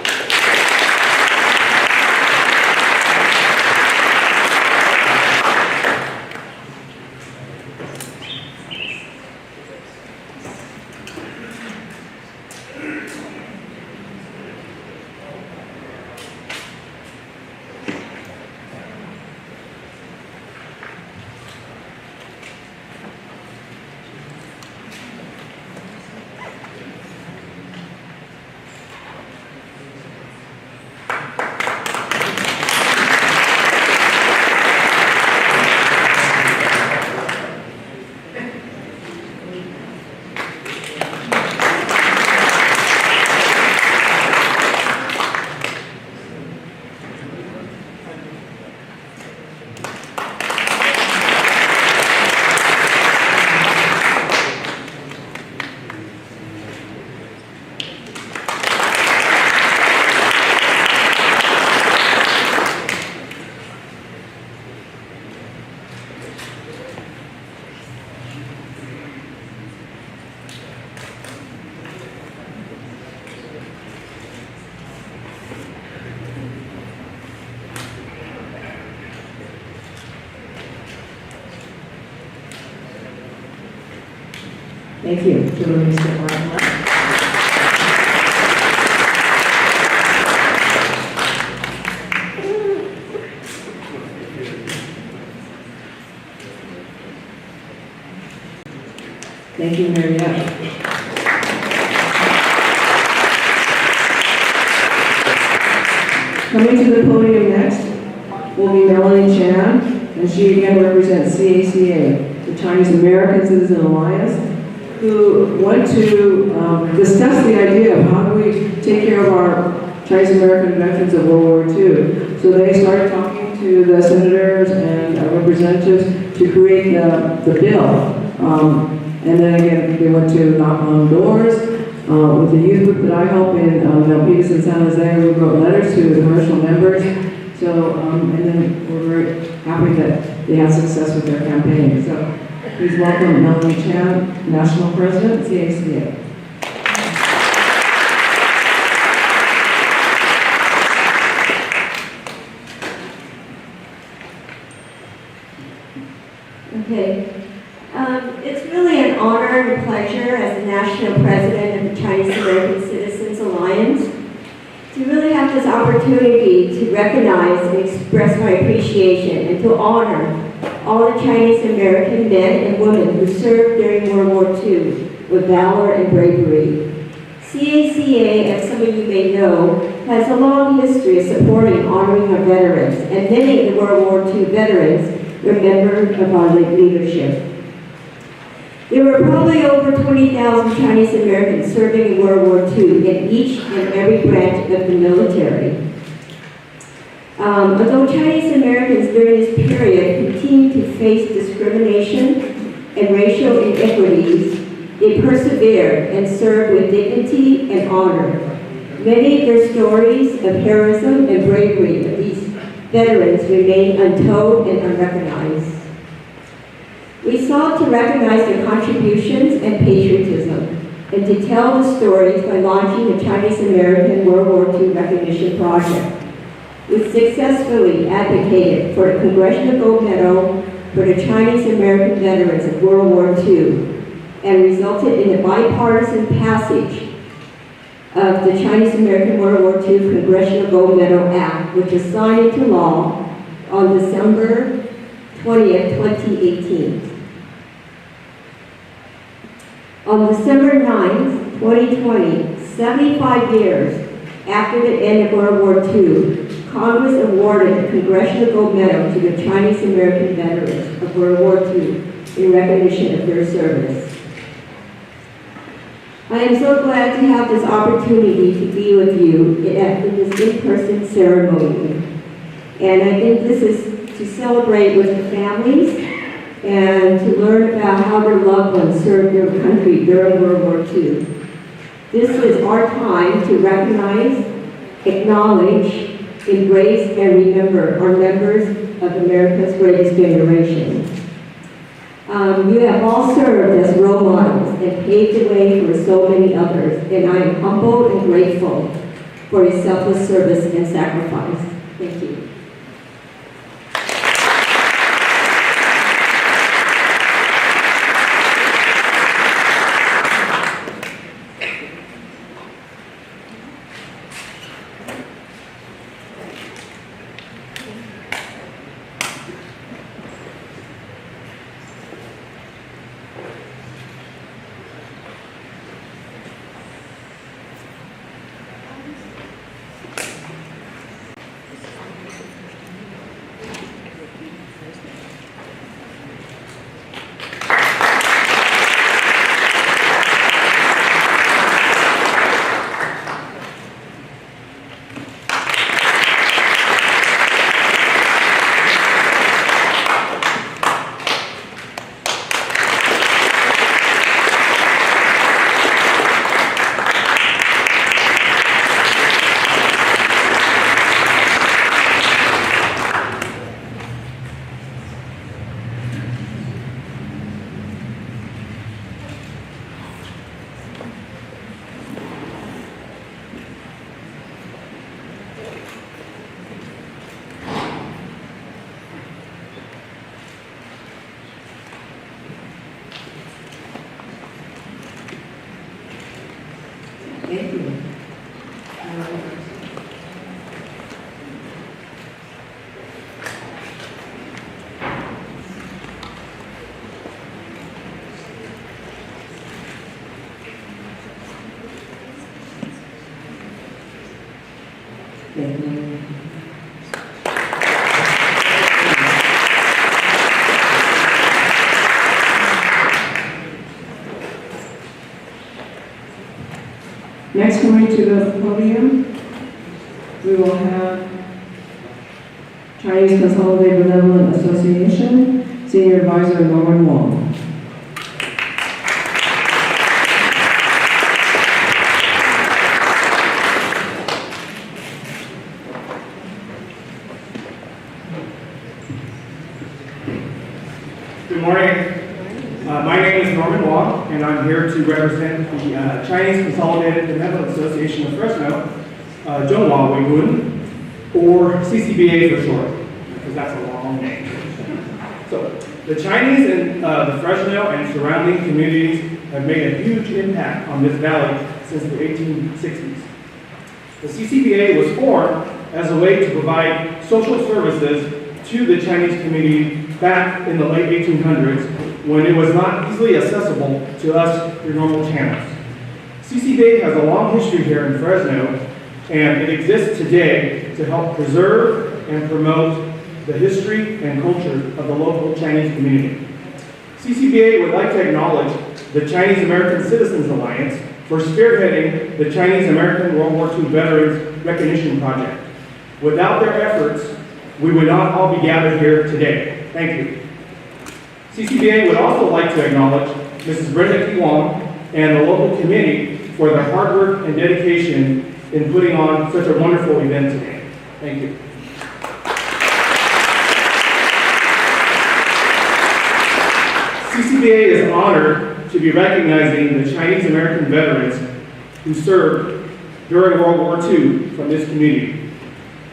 Thank you. Do you want me to step right left? Thank you, Mariette. Coming to the podium next will be Melanie Chan, and she again represents CACA, the Chinese American Citizen Alliance, who want to discuss the idea of how do we take care of our Chinese American veterans of World War II. So they started talking to the senators and representatives to create the bill. And then again, they went to knock on doors. With the youth group that I help in Milpitas and San Jose, we wrote letters to the commercial members. So, and then we're very happy that they had success with their campaign. So, please welcome Melanie Chan, National President, CACA. Okay. It's really an honor and a pleasure as the National President of the Chinese American Citizens Alliance to really have this opportunity to recognize and express my appreciation and to honor all the Chinese American men and women who served during World War II with valor and bravery. CACA, as some of you may know, has a long history of supporting and honoring our veterans, and many of the World War II veterans were members of our leadership. There were probably over 20,000 Chinese Americans serving in World War II in each and every branch of the military. Although Chinese Americans during this period continued to face discrimination and racial inequities, they persevered and served with dignity and honor. Many of their stories of heroism and bravery of these veterans remain untold and unrecognized. We sought to recognize their contributions and patriotism and to tell the stories by launching the Chinese American World War II Recognition Project. We successfully advocated for a Congressional Gold Medal for the Chinese American veterans of World War II and resulted in a bipartisan passage of the Chinese American World War II Congressional Gold Medal Act, which was signed into law on December 20th, 2018. On December 9th, 2020, 75 years after the end of World War II, Congress awarded the Congressional Gold Medal to the Chinese American veterans of World War II in recognition of their service. I am so glad to have this opportunity to be with you in this in-person ceremony. And I think this is to celebrate with the families and to learn about how their loved ones served their country during World War II. This is our time to recognize, acknowledge, embrace and remember our members of America's greatest generation. You have all served as role models and paved the way for so many others, and I am humbled and grateful for your selfless service and sacrifice. Thank you. Thank you. Thank you. Next, coming to the podium, we will have Chinese Consolidated Benevolent Association, Senior Advisor Norman Wong. Good morning. My name is Norman Wong, and I'm here to represent the Chinese Consolidated Benevolent Association of Fresno, WWII, or CCBA for short, because that's a long name. So, the Chinese in the Fresno and surrounding communities have made a huge impact on this valley since the 1860s. The CCBA was formed as a way to provide social services to the Chinese community back in the late 1800s when it was not easily accessible to us through normal channels. CCBA has a long history here in Fresno, and it exists today to help preserve and promote the history and culture of the local Chinese community. CCBA would like to acknowledge the Chinese American Citizens Alliance for spearheading the Chinese American World War II Veterans Recognition Project. Without their efforts, we would not all be gathered here today. Thank you. CCBA would also like to acknowledge Mrs. Brenda T. Wong and the local committee for their hard work and dedication in putting on such a wonderful event today. Thank you. CCBA is honored to be recognizing the Chinese American veterans who served during World War II from this community.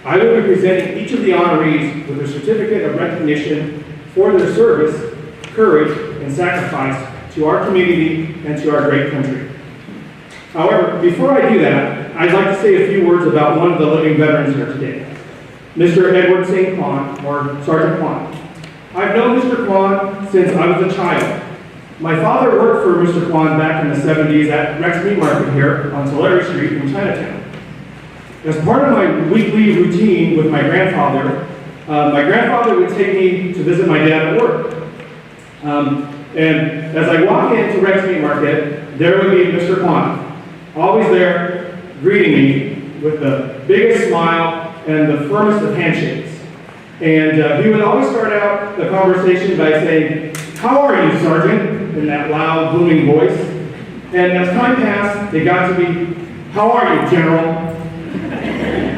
I will be presenting each of the honorees with a certificate of recognition for their service, courage, and sacrifice to our community and to our great country. However, before I do that, I'd like to say a few words about one of the living veterans here today, Mr. Edward St. Kwan, or Sergeant Kwan. I've known Mr. Kwan since I was a child. My father worked for Mr. Kwan back in the 70s at Rex Meat Market here on Tulare Street in Chinatown. As part of my weekly routine with my grandfather would take me to visit my dad at work. And as I walk into Rex Meat Market, there would be Mr. Kwan, always there, greeting me with the biggest smile and the firmest of handshakes. And he would always start out the conversation by saying, "How are you, Sergeant?" in that loud, booming voice. And as time passed, it got to be, "How are you, General?"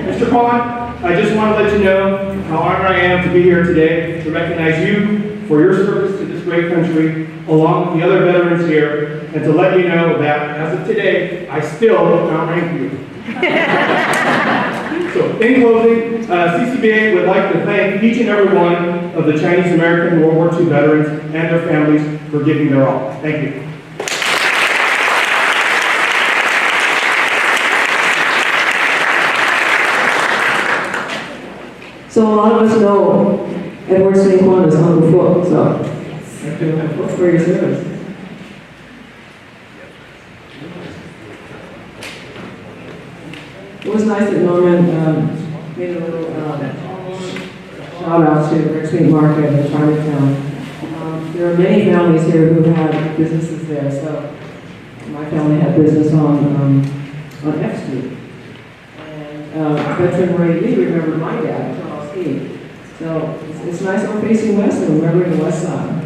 Mr. Kwan, I just want to let you know how honored I am to be here today to recognize you for your service to this great country, along with the other veterans here, and to let you know that, as of today, I still outrank you. So, in closing, CCBA would like to thank each and every one of the Chinese American World War II veterans and their families for giving their all. Thank you. So a lot of us know Edward St. Juan is on the foot, so thank you for your service. It was nice that Norman made a little shout out to Richmond Market in Chinatown. There are many families here who have businesses there, so my family had business on F Street. And veteran Ray Lee remembered my dad, Charles Lee. So it's nice we're facing west and remembering the west side.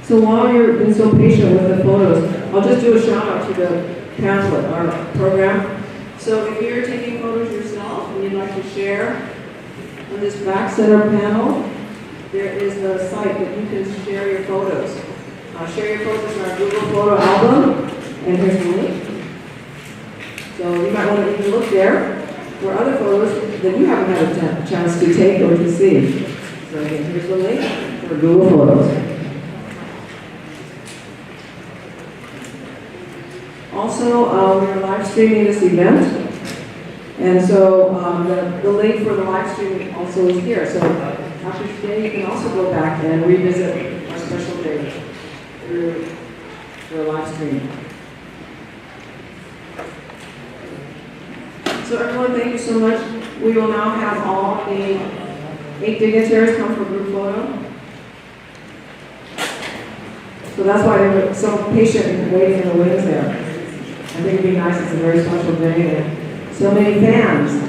So while you're been so patient with the photos, I'll just do a shout out to the pamphlet, our program. So if you're taking photos yourself and you'd like to share on this back center panel, there is a site that you can share your photos. Share your photos in our Google Photo album, and here's the link. So you might want to even look there for other photos that you haven't had a chance to take or to see. So again, here's the link for Google Photos. Also, we're live streaming this event, and so the link for the live streaming also is here. So after today, you can also go back and revisit our special day through the live stream. So everyone, thank you so much. We will now have all the 8 dignitaries come for group photo. So that's why they were so patient and waiting in the wings there. I think it'd be nice, it's a very special day, and so many fans.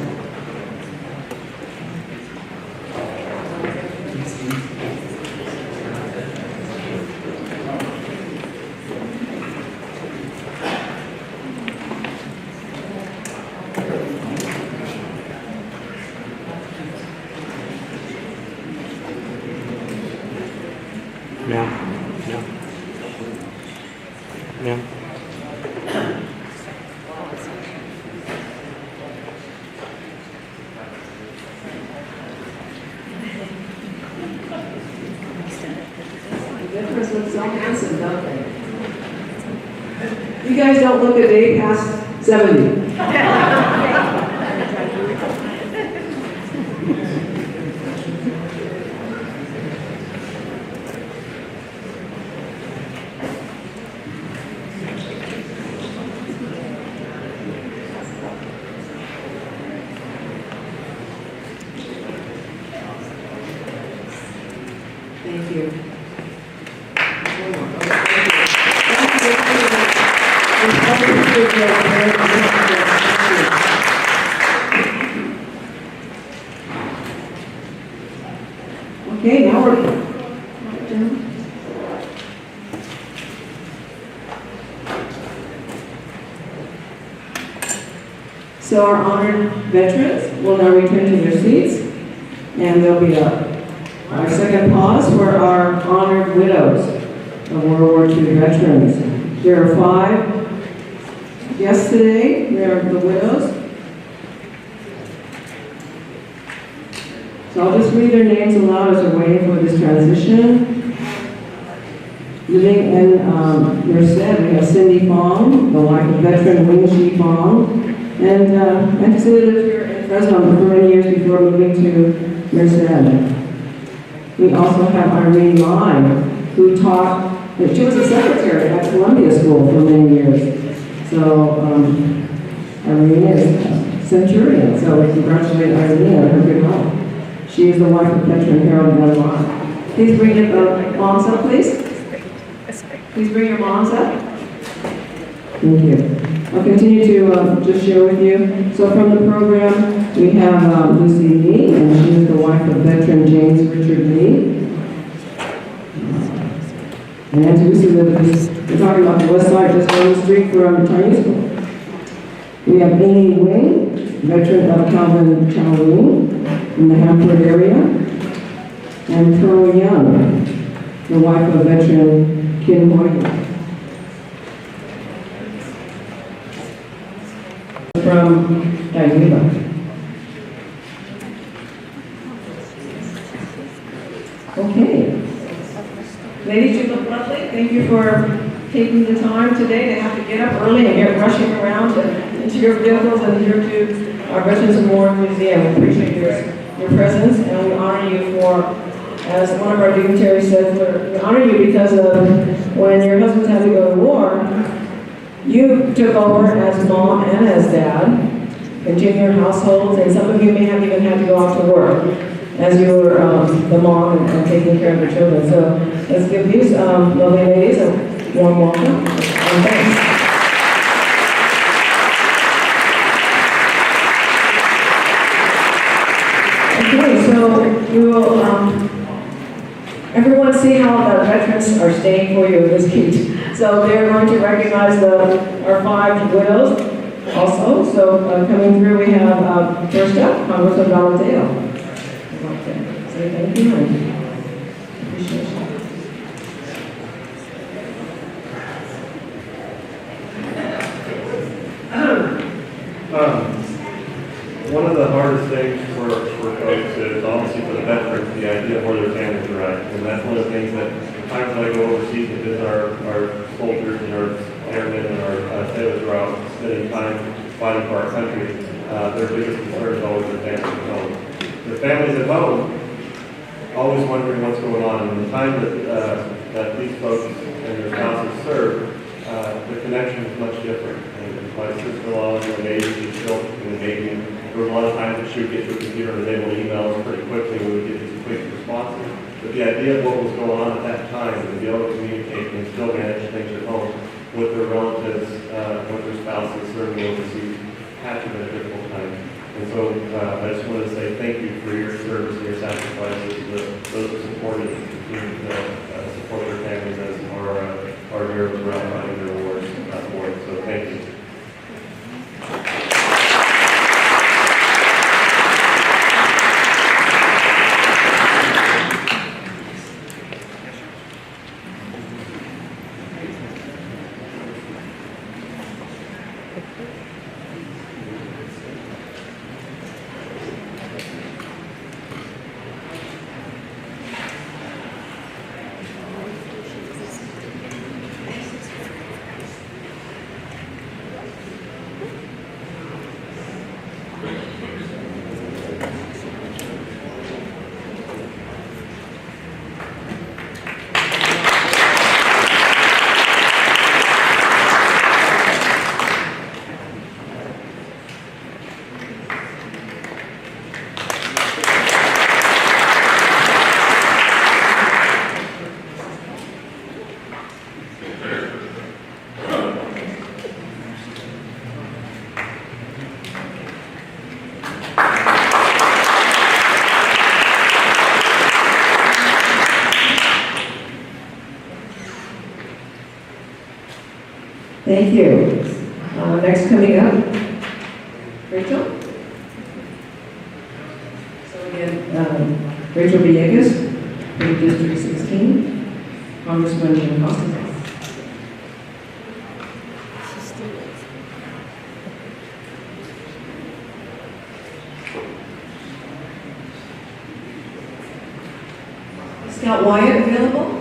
You guys don't look a day past 70. Thank you. Okay, now we're so our honored veterans will now return to their seats, and there'll be our second pause for our honored widows of World War II veterans. There are 5 guests today. They are the widows. So I'll just read their names aloud as we're waiting for this transition. Living in Merced, we have Cindy Fong, the wife of veteran Wing Shi Fong. And I just lived here in Fresno for many years before moving to Merced. We also have Irene Lai, who taught, she was a secretary at Columbia School for many years. So Irene is a centurion, so we congratulate Irene on her good health. She is the wife of veteran Harold Dunlop. Please bring your moms up, please. Please bring your moms up. Thank you. I'll continue to just share with you. So from the program, we have Lucy Lee, and she is the wife of veteran James Richard Lee. And as Lucy lives, we're talking about the west side, just down the street from Chinese school. We have Amy Wing, veteran of Calvin Chowling in the Hanford area. And Pearl Young, the wife of veteran Kim Hoyt. From Diana. Okay. Ladies, you look lovely. Thank you for taking the time today to have to get up early and get rushing around into your vehicles and here to our Veterans Memorial Museum. We appreciate your presence, and we honor you for, as one of our dignitaries said, we honor you because of when your husbands had to go to war, you took over as mom and as dad, continued your households, and some of you may have even had to go off to work as you were the mom and taking care of the children. So let's give these lovely ladies a warm welcome and thanks. Okay, so we will, everyone see how the veterans are staying for you in this cute. So they're going to recognize our 5 widows also. So coming through, we have first up, Congressman Valenzuela. I'd like to say thank you and appreciation. One of the hardest things for folks is obviously for the veterans, the idea of where their families are at. And that's one of the things that the times I go overseas and visit our soldiers and our airmen and our sailors are out spending time fighting for our country, their biggest concern is always their families at home. Their families at home, always wondering what's going on. And the time that these folks and their spouses serve, the connection is much different. And my sister-in-law was in the Navy, she's still in the Navy. There were a lot of times that she would get to a computer and was able to email us pretty quickly and we would get these quick responses. But the idea of what was going on at that time and to be able to communicate and still manage things at home with their relatives, with their spouses serving overseas, had to have been a difficult time. And so I just wanted to say thank you for your service and your sacrifices, those who supported and continue to support their families as our heroes were out fighting their wars for it. So thank you. Thank you. Next coming up, Rachel. So again, Rachel Villegas, from District 16, Congressman Jim Costa. Scout Wyatt available?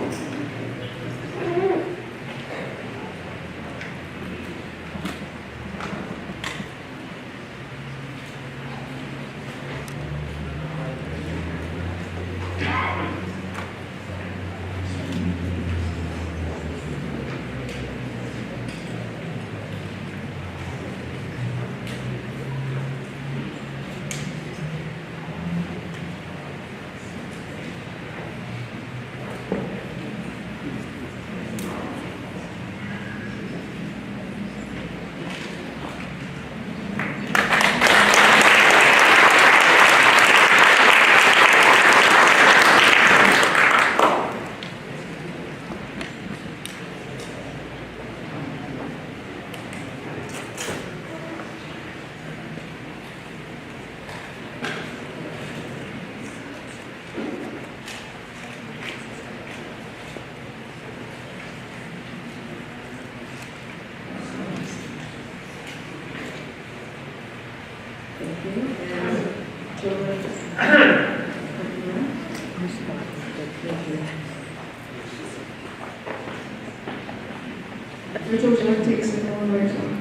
Rachel, would you like to take a second one by yourself?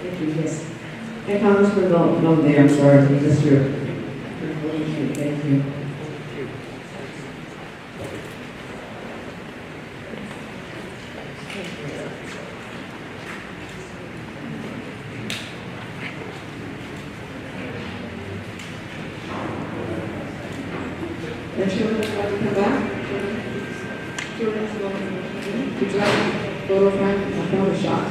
Thank you, yes. And Congressman Loveday, I'm sorry, we missed your information. Thank you. And Chairman, would you like to come back? Chairman, would you like to photo frame? I found a shot.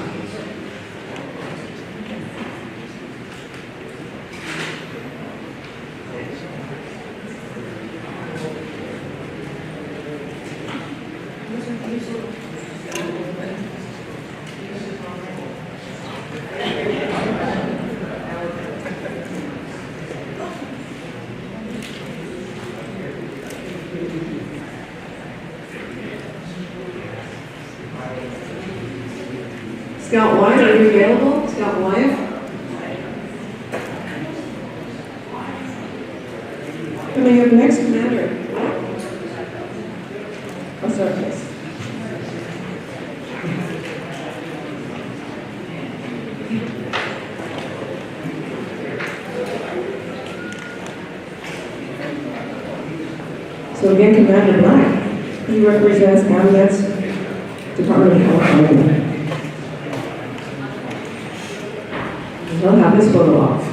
Scout Wyatt, are you available? Scout Wyatt? Coming up next, Commander. Oh, sorry, yes. So again, Commander Black, he represents Cabinett's Department of California. He'll have his photo off.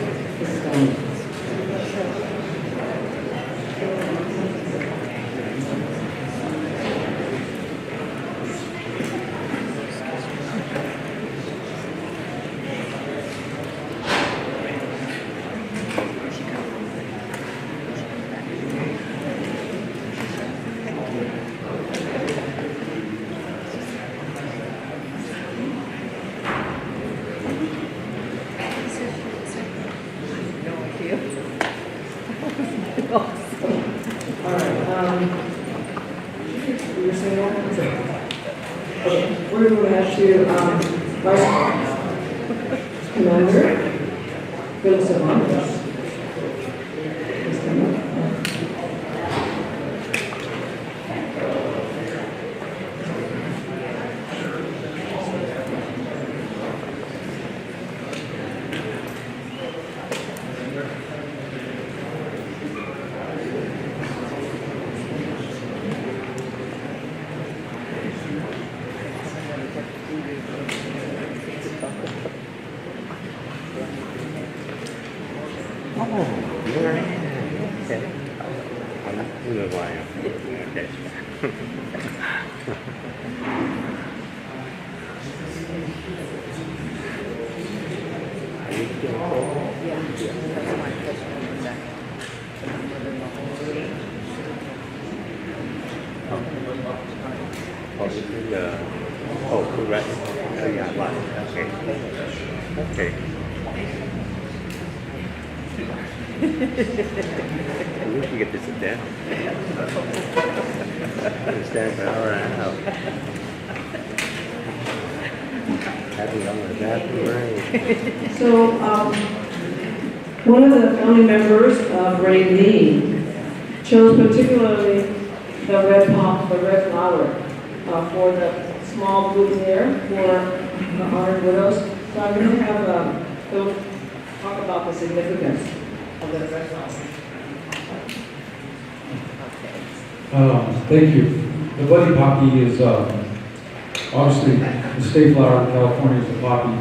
We're going to have to Vice Commander Phil Cervantes. Correct. Yeah, right. Okay. Okay. At least you get to sit down. Stand for an hour and a half. Happy on the bathroom. So, one of the founding members of Ray Lee chose particularly the red pop, the red flower, for the small booth there for the honored widows. So I'm going to have Phil talk about the significance of the red flower. Thank you. The Buddy Poppy is obviously the state flower of California is the poppy,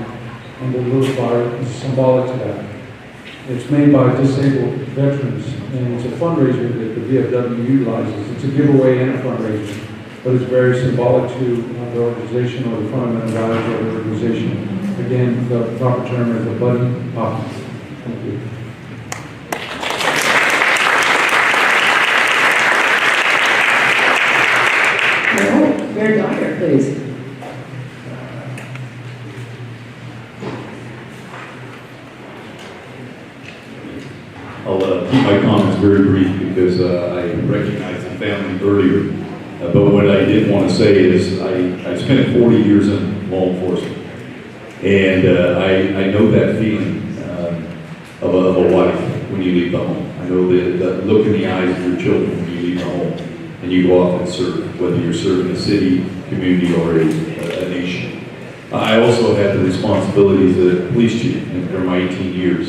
and the little flower is symbolic to that. It's made by disabled veterans, and it's a fundraiser that the WWII utilizes. It's a giveaway and a fundraiser, but it's very symbolic to the organization or the fundamental values of the organization. Again, the proper term is the Buddy Poppy. Thank you. Mayor Dyer, please. keep my comments very brief because I recognized the family earlier. But what I did want to say is I spent 40 years in law enforcement. And I know that feeling of a wife when you leave the home. I know the look in the eyes of your children when you leave the home and you go off and serve, whether you're serving a city, community, or a nation. I also had the responsibilities as a police chief for my 18 years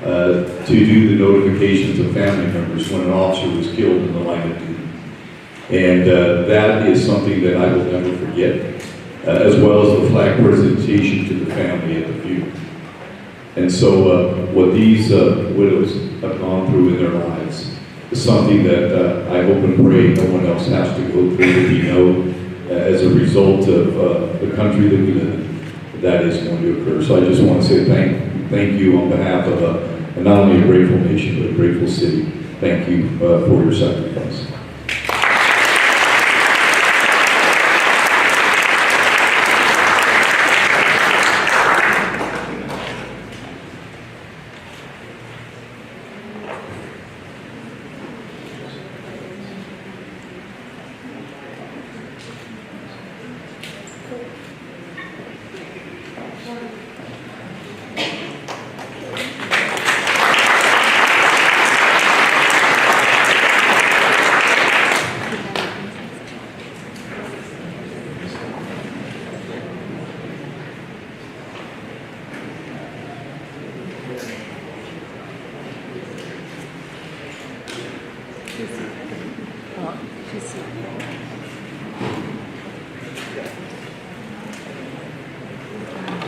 to do the notifications of family members when an officer was killed in the line of duty. And that is something that I will never forget, as well as the flag presentation to the family at the funeral. And so what these widows have gone through in their lives is something that I hope and pray no one else has to go through, that we know as a result of the country that we live in, that is going to occur. So I just want to say thank you on behalf of not only a grateful nation, but a grateful city. Thank you for your sacrifice.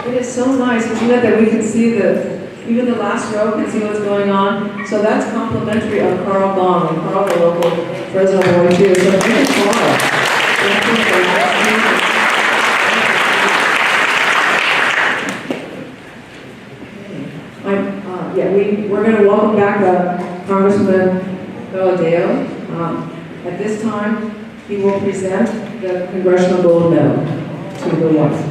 It is so nice, isn't it, that we can see even the last row can see what's going on. So that's complimentary of Carl Gong, and Carl, the local Fresno boy too. So thank you, Carl. Thank you for that. We're going to welcome back Congressman Valadeo. At this time, he will present the Congressional Gold Medal to the wife.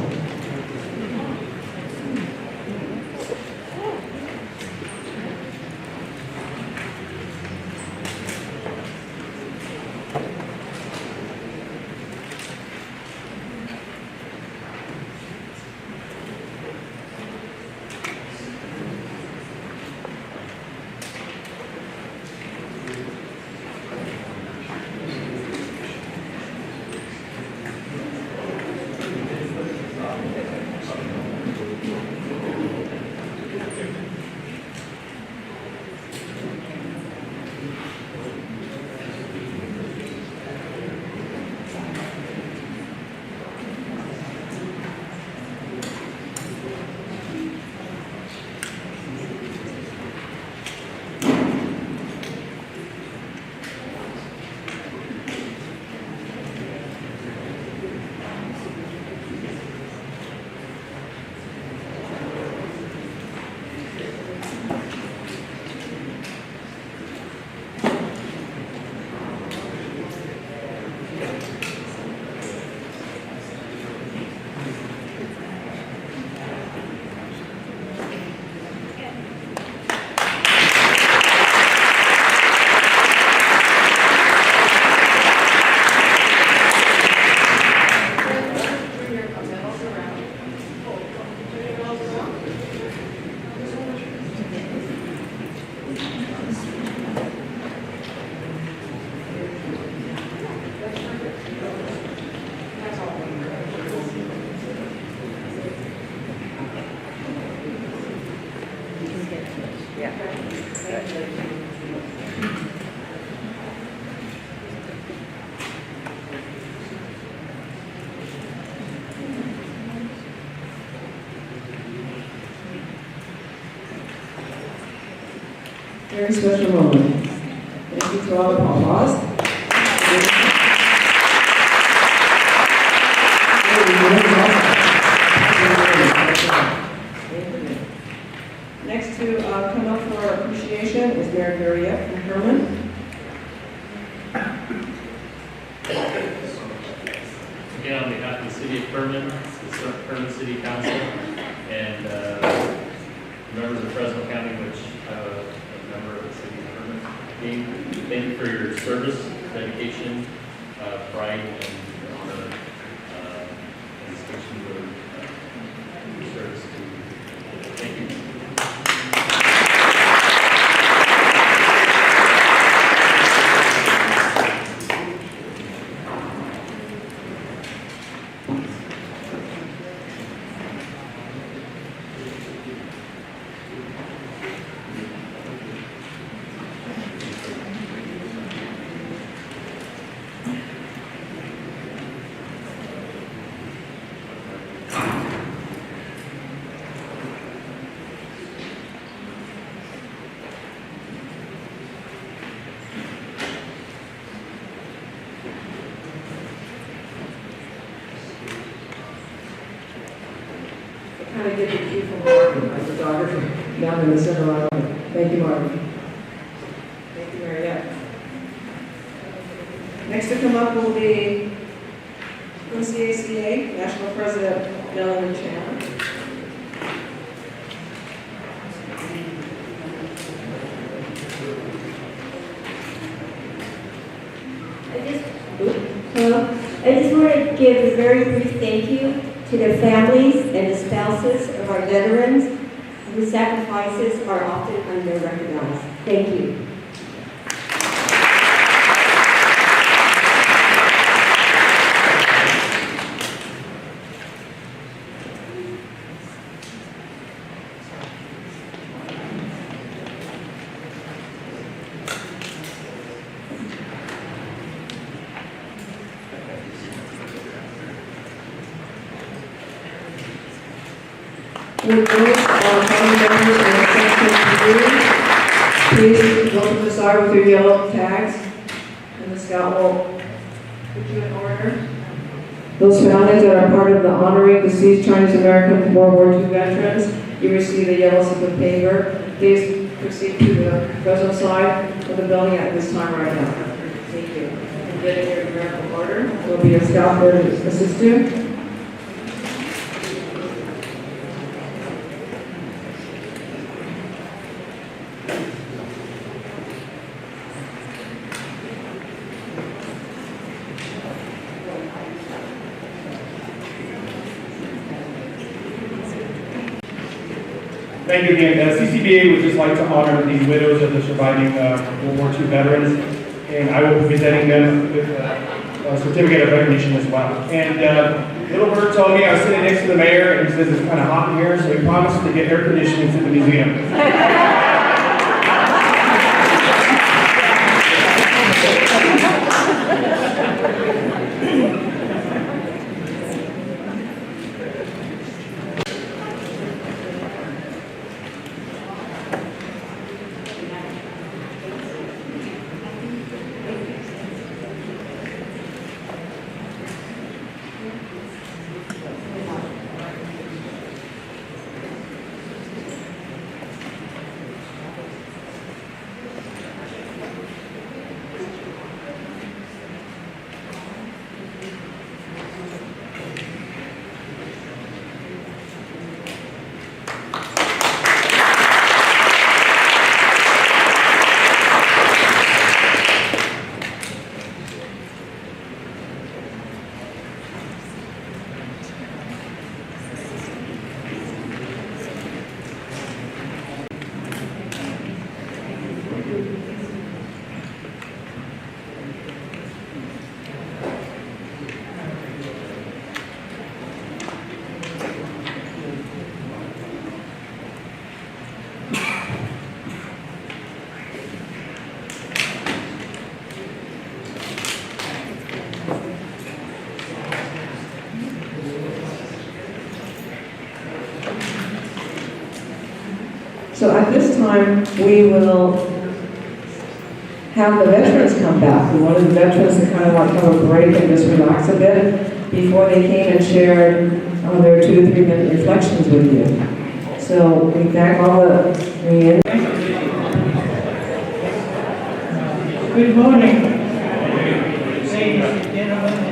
Very special moment. Thank you for all the applause. Next to come up for appreciation is Mayor Gurriette from Herman. Again, on behalf of the City of Herman, the Herman City Council, and members of Fresno County, which I'm a member of the City of Herman, Thank you for your service, dedication, pride, and honor, and distinction for your service to. Thank you. Kind of get the cue from Martin, my photographer, down in the center aisle. Thank you, Martin. Thank you, Mariette. Next to come up will be from CACA, National President Melanie Chan. Hello. I just want to give a very brief thank you to the families and the spouses of our veterans whose sacrifices are often under-recognized. Thank you. With those, family members and exceptions, please go to the side with your yellow tags, and the scout will put you in order. Those families that are part of the honoring deceased Chinese American World War II veterans, you receive a yellow slip of paper. Please proceed to the Fresno side of the building at this time right now. Thank you. And get in your numerical order. There will be a scout there to assist you. Thank you again. CCBA would just like to honor the widows of the surviving World War II veterans, and I will be presenting them with a certificate of recognition as well. And Little Bird told me I was sitting next to the mayor, and he says it's kind of hot in here, so he promised to get air conditioning to the museum. So at this time, we will have the veterans come back. We wanted the veterans to kind of like have a break and just relax a bit before they came and shared their 2 to 3 minute reflections with you. So we thank all the Good morning, ladies and gentlemen.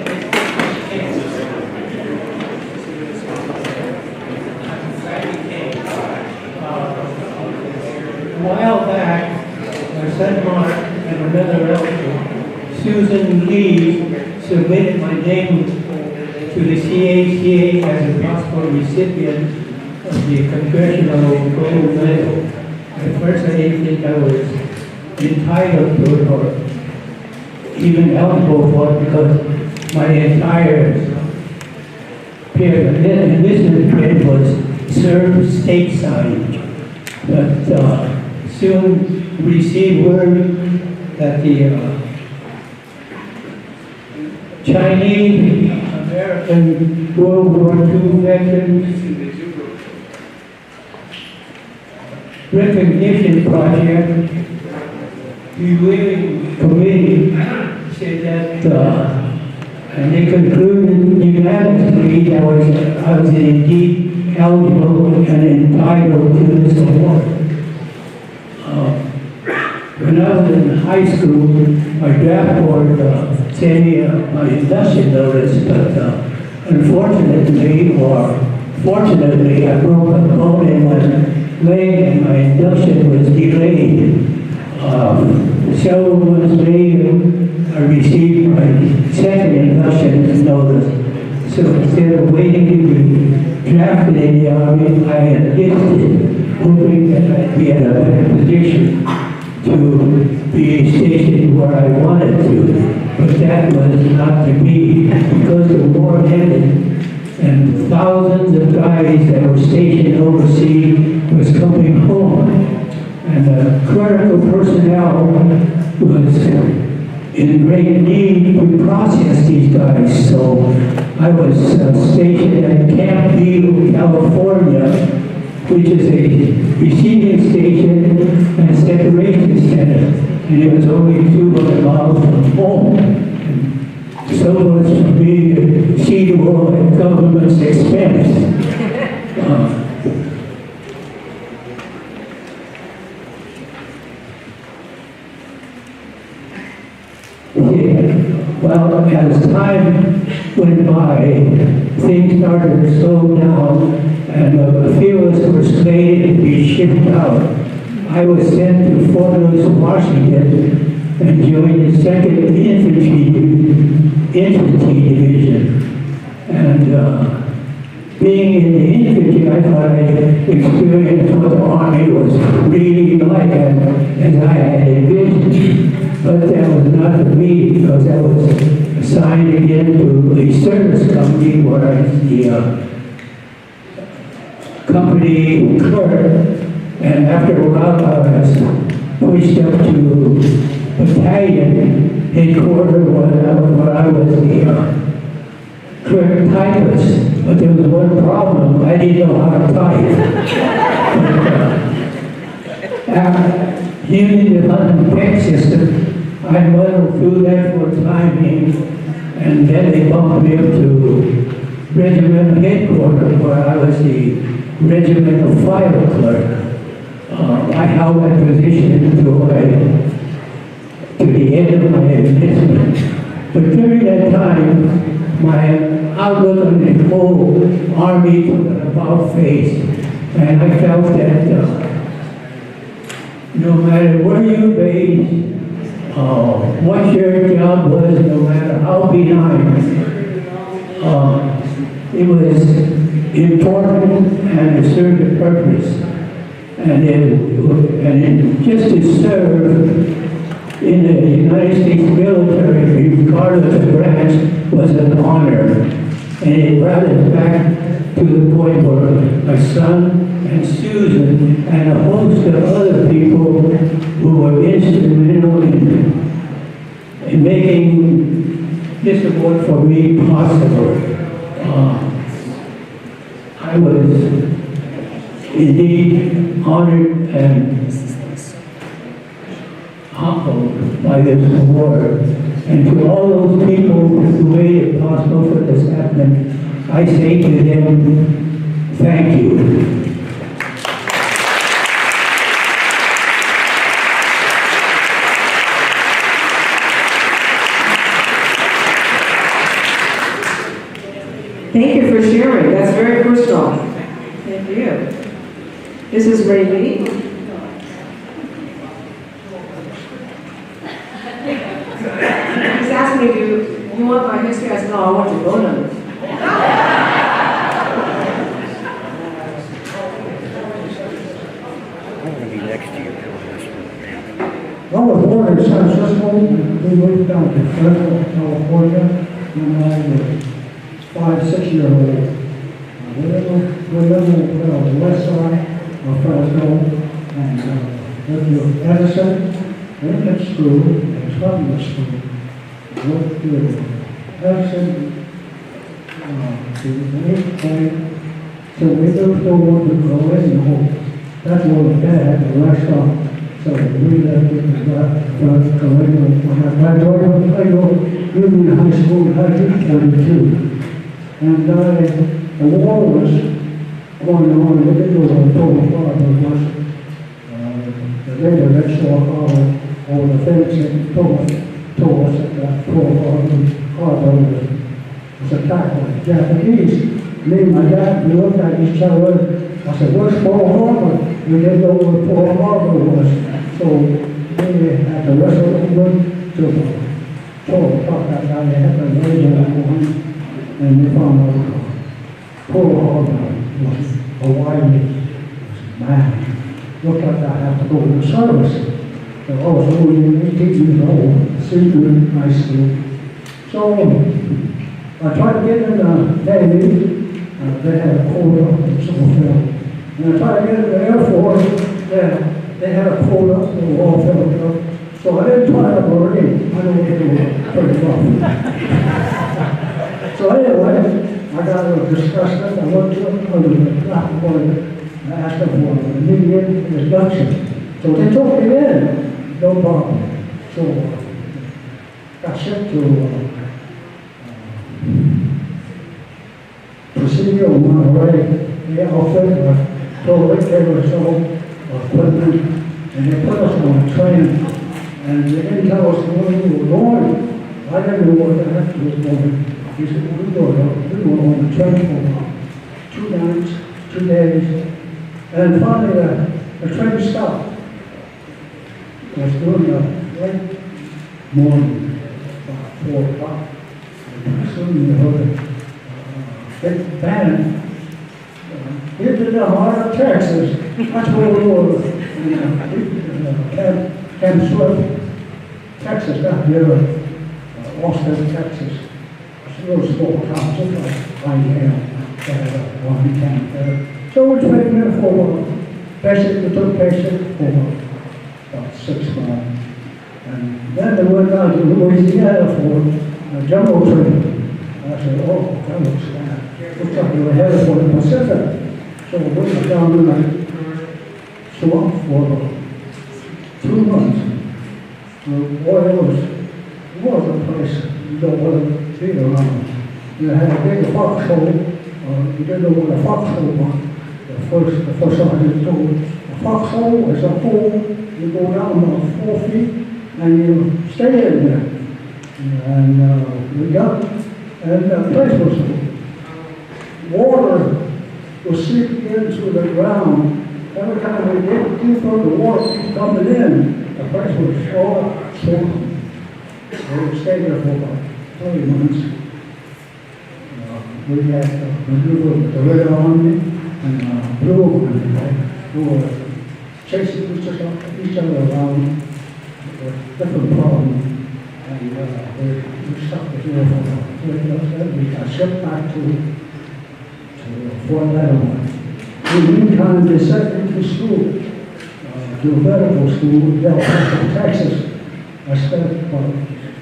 A while back, my son Mark submitted my name to the CHCA as a possible recipient of the Congressional Gold Medal. At first I didn't think I was entitled to it or even eligible for it because my entire period, and this period was served stateside. But soon received word that the Chinese American World War II veterans recognition project, the WWII committee said that, and they concluded unanimously that I was indeed eligible and entitled to this award. When I was in high school, my draft board sent me my induction notice, but unfortunately, or fortunately, I broke a bone in my leg and my induction was delayed. Several months later, I received my second induction notice. So instead of waiting to be drafted in the Army, I enlisted, hoping that I'd be in a better position to be stationed where I wanted to. But that was not to be, because the war ended and thousands of guys that were stationed overseas was coming home. And the clerical personnel was in great need to process these guys. So I was stationed at Camp Beale, California, which is a receiving station and separation center. And it was only 200 miles from home. And so was for me to see the world at government's expense. Well, as time went by, things started to slow down, and a few of us were slated to be shipped out. I was sent to Fort Lewis, Washington, and joined the 2nd Infantry Division. And being in the infantry, I thought I experienced what the Army was really like, as I had envisioned. But that was not for me, because I was assigned again to a service company where I was the company clerk. And after a while, I was pushed up to battalion headquarters where I was the clerk typist. But there was one problem: I didn't know how to type. Using the London PEC system, I muddled through that for a time being, and then they bumped me up to regimental headquarters, where I was the regimental file clerk. I held that position until to the end of my enlistment. But during that time, my outlook on the whole Army took an about face, and I felt that no matter where you're based, what your job was, no matter how behind, it was important and it served a purpose. And just to serve in the United States military, regardless of branch, was an honor. And it brought us back to the point where my son and Susan and a host of other people who were instrumental in making this award for me possible. I was indeed honored and humbled by this award. And to all those people who made it possible for this happening, I say to them, thank you. Thank you for sharing. That's very personal. Thank you. This is Ray Lee. He's asked me to You want my history? I said, no, I want your phone number. I'm gonna be next to you doing this one. I was born in San Francisco, and we moved down to Fresno, California, when I was 5, 6 years old. We lived on the west side of Fresno, and went to Edison, Lincoln School, and Columbia School. Went to Edison, to the 8th grade, so we moved over to Fresno. That's where my dad had the restaurant. So we lived in the Fresno. When I graduated from Fresno Union High School in 1942. And the war was going on. We didn't know what total father was. The later next door over the fence and told us that total father was attacked by the Japanese. Me and my dad, we looked at each other. I said, where's Pearl Harbor? We didn't know where Pearl Harbor was. So we had the rest of the went to the 12 o'clock that night. They had the radio on, and they found out Pearl Harbor was Hawaii. Man, looked like I had to go to service. So I was only 18 years old, senior in high school. So I tried to get in the Navy. They had a quota in Silverfield. And I tried to get in the Air Force. They had a quota in the all filled up. So I didn't try to Marine. I don't get it pretty rough. So anyway, I got a little disgusted. I went to the black boy. I asked them for an immediate introduction. So they took me in, no problem. So got sent to Presidio Monterey. The outfit totally gave us all equipment, and they put us on a train, and they didn't tell us where we were going. I didn't know where the heck we were going. He said, we were on the train for 2 nights, 2 days. And finally, the train stopped. It was during the late morning, about 4 o'clock. And soon you heard a big band. Into the heart of Texas. That's where we were. Camp Swift, Texas, not here, Austin, Texas. It's a little small town, just like Pineham, one camp there. So we trained there for we took basic for about 6 months. And then they went down to Louisiana for a jumbo training. And I said, oh, that looks bad. Looks like we were headed for the Pacific. So we went down in the swamp for 2 months. Boy, it was a place you don't want to be around. You had a big foxhole. You didn't know what a foxhole was. The first sergeant told us, a foxhole is a hole, you go down about 4 feet, and you stay in there. And we got, and the place was, water was seeping into the ground. Every time we get deeper, the water keeps coming in. The place was all swollen. We stayed there for about 3 months. We had the Red Army and Blue Army who were chasing each other around with different problems. And we stopped here for about 3 months. We got shipped back to Fort Leavenworth. In the meantime, they sent me to school, to a medical school in Del Paso, Texas. I spent about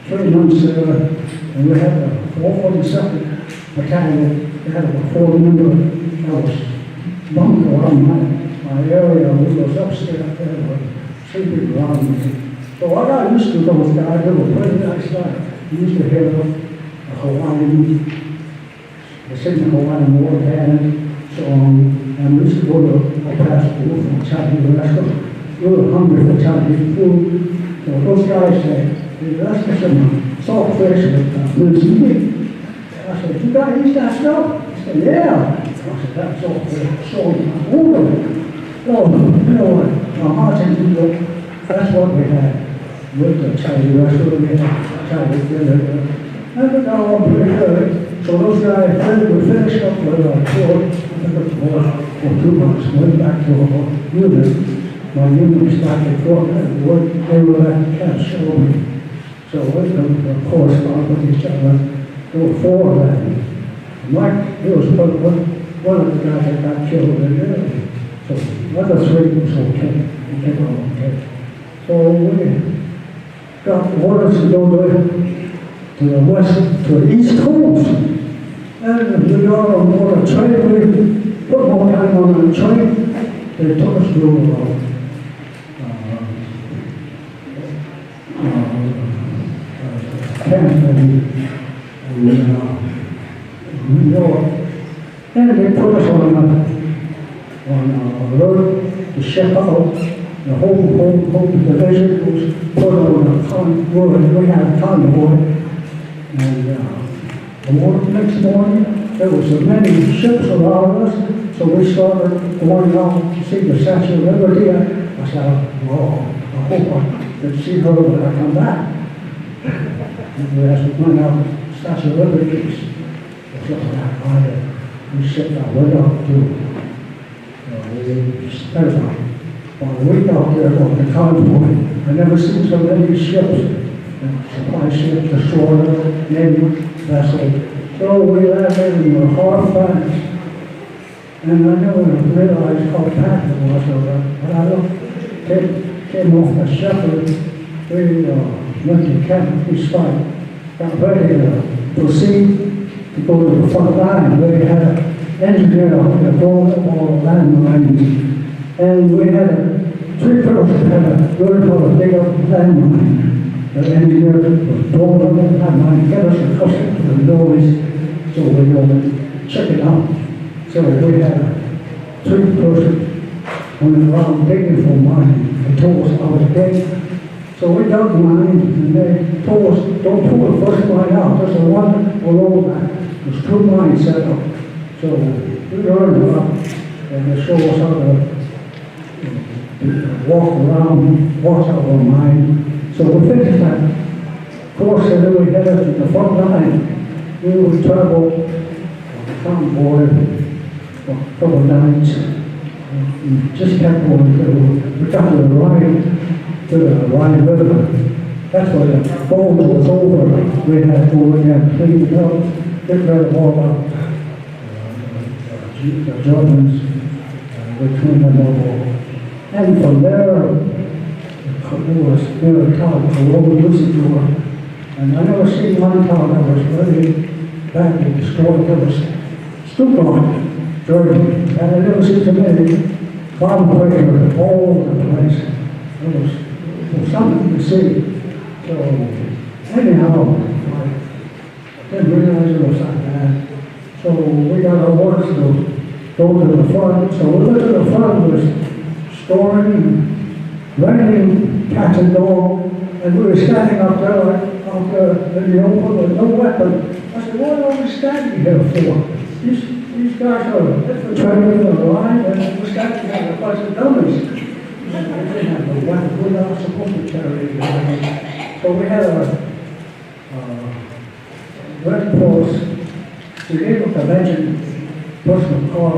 3 months there, and we had the 442nd Battalion. They had about 4 members. I was bunked around my area. We was upstairs there, but sleeping around me. So I got used to those guys. They were pretty nice guys. We used to hear the Hawaiian. They sing the Hawaiian war band song, and we used to go to El Paso for Chinese restaurant. We were hungry for Chinese food, so those guys said, hey, let's get some saltfish with minced meat. I said, you guys eat that stuff? He said, yeah. I said, that's saltfish, so oh, you know what, that's what we had with the Chinese restaurant. We had Chinese dinner. And we got on pretty good. So those guys, we finished up with our tour, I think it was for 2 months, went back to our unit. My unit started working, they were at Camp Shelby. So we could correspond with each other. There were 4 of them. Mike, he was one of the guys that got killed in there. So the other 3 was okay. We came out okay. So we got orders to go to the west, to the east coast. And we got on board a train, we put more time on the train. They took us to camp in New York. And they put us on a road to ship out. The whole division was put on a convoy. We had a convoy. And the next morning, there was so many ships around us, so we started going out to see the Statue of Liberty. I said, well, I hope I could see her when I come back. And as we went out, Statue of Liberty was looking at by we shipped our way up to, we spent about a week out there on the convoy. I never seen so many ships. Supply ship, destroyer, Navy vessel. So we landed in the hard France. And I never realized how packed it was over there. But I came off the shepherd. We went to camp, we started, got ready to proceed to go to the front line. We had an engineer out there blowing up all the landmines. And we had 3 persons had to learn how to dig up landmines. The engineer was blowing up the landmine, get us accustomed to the noise, so we go check it out. So we had 3 persons went around digging for mine. They told us I was dead. So we dug mine, and they told us, don't pull the first mine out. There's a one below that. There's 2 mines set up. So we learned a lot, and they showed us how to walk around, watch out our mine. So we finished that course, and then we headed to the front line. We would travel on the convoy for a couple of nights. We just kept going through. We got to the Rhine River. That's where the boat was over. We had to go in and clean it up, get rid of all the Germans, we cleaned them all. And from there, it was near a town called Lucidor. And I never seen one town that was really badly destroyed. There was Stuttgart, Germany, and I never seen so many bomb craters all over the place. It was something to see. So anyhow, I didn't realize it was that bad. So we got our orders to go to the front. So we went to the front, was storing, running cats and dogs, and we were standing up there in the open with no weapon. I said, what are we standing here for? These guys are infiltrating the line, and we're standing there with a bunch of dummies. We didn't have no weapon. We're not supposed to carry anything. So we had a Red Cross. We gave a convention, personal car,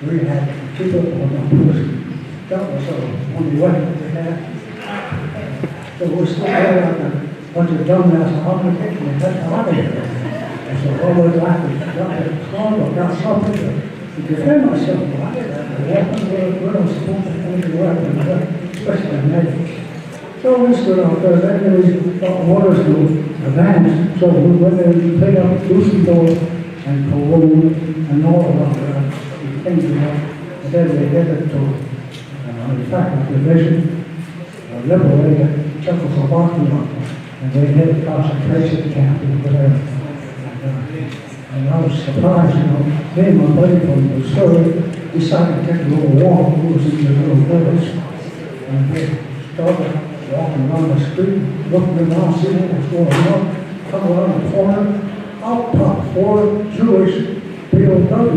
we had people on our person. That was the only weapon we had. So we're still there like a bunch of dumbasses. How many people we got out of here? I said, well, we're glad we got a car, we got something to defend myself. Well, I didn't have a weapon. We're not supposed to have any weapon, especially a medic. So we stood out there, then we got orders to advance. So we went there and picked up Dusseldorf and Cologne and all of that. We came to that. And then we headed to, in fact, the division liberated Czechoslovakia, and they hit a concentration camp over there. And I was surprised, you know, me and my buddy from Missouri decided to take a little walk. We was in the little village, and we started walking around the street, looking around, seeing what was going on, come around the corner, out popped 4 Jewish POW.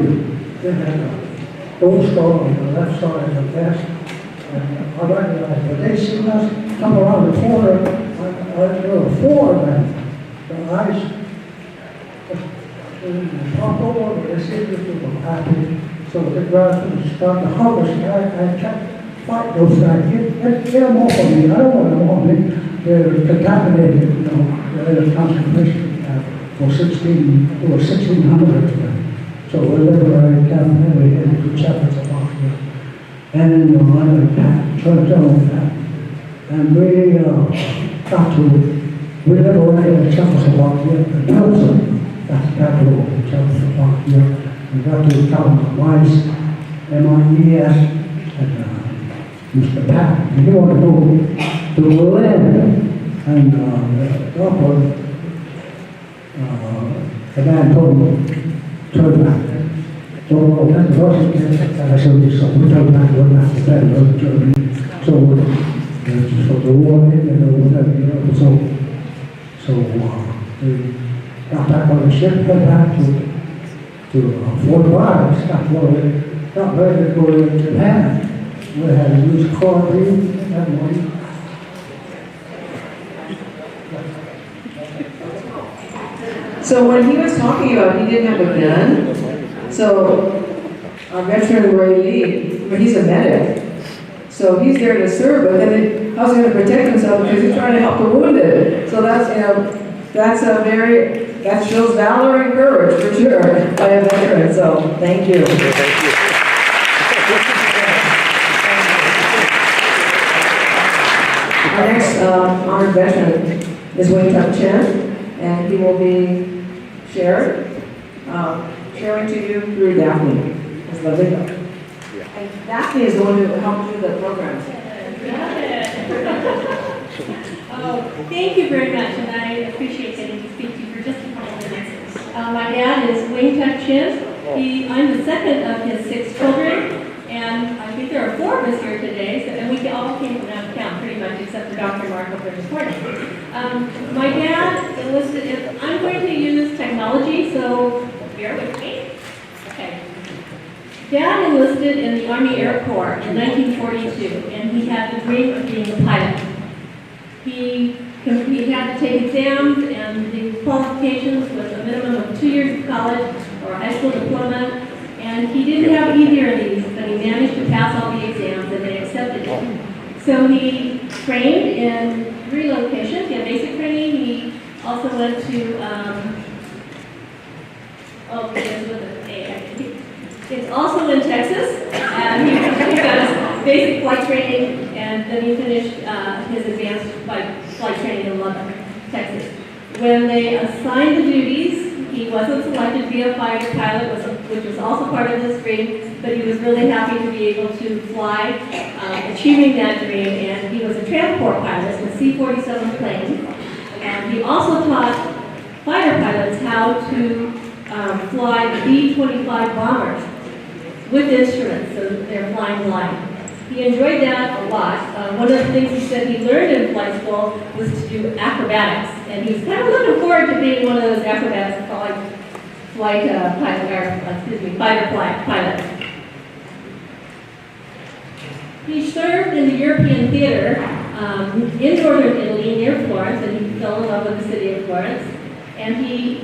They had a gold star on the left side of the vest. And I recognized, but they seen us come around the corner, there were 4 of them. the eyes pop over, they see the people happy. So the grass would start to harvest. I can't fight those guys. Get them off of me. I don't want them on me. They're contaminated, you know. They're in a concentration camp for 1600. So whenever I come, we had two chapters of here. And you know, I like church on that. And we got to, we never went to Czechoslovakia, and Pilsen, that's the capital of Czechoslovakia. We got to Weiss, MIES, and Mr. Pat. And he wanted to go to Berlin. And the man told me, turn back. So that's the Russian kid. I said, so we turned back, went back to bed, Germany. So the war ended, and whatever, you know, so we got back on the ship, head back to Fort Myers, not ready to go to Japan. We had to use chlorine that morning. So when he was talking about he didn't have a gun, so our veteran Ray Lee, but he's a medic. So he's there to serve, but then how's he going to protect himself because he's trying to help the wounded? So that's, you know, that shows valor and courage for sure by a veteran. So thank you. Thank you. Our next honored veteran is Wayne Tuck Chen, and he will be sharing to you through Daphne. It's lovely. And Daphne is the one who helped do the program. Oh, thank you very much, and I appreciate getting to speak to you for just a couple of minutes. My dad is Wayne Tuck Chen. I'm the second of his 6 children, and I think there are 4 of us here today, and we all came from out of town pretty much, except for Dr. Mark over this morning. My dad enlisted, I'm going to use technology, so bear with me. Okay. Dad enlisted in the Army Air Corps in 1942, and he had the dream of being a pilot. He had to take exams, and the qualifications was a minimum of 2 years of college or a high school diploma, and he didn't have either of these, but he managed to pass all the exams, and they accepted him. So he trained in 3 locations. He had basic training. He also went to, it's also in Texas, and he got his basic flight training, and then he finished his advanced flight training in Lubbock, Texas. When they assigned the duties, he wasn't selected to be a fighter pilot, which was also part of his dream, but he was really happy to be able to fly, achieving that dream, and he was a transport pilot with C-47 planes. And he also taught fighter pilots how to fly the B-25 bombers with instruments, so they're flying blind. He enjoyed that a lot. One of the things he said he learned in flight school was to do acrobatics, and he's kind of looking forward to being one of those acrobatics called fighter pilots. He served in the European theater in northern Italy near Florence, and he fell in love with the city of Florence. And he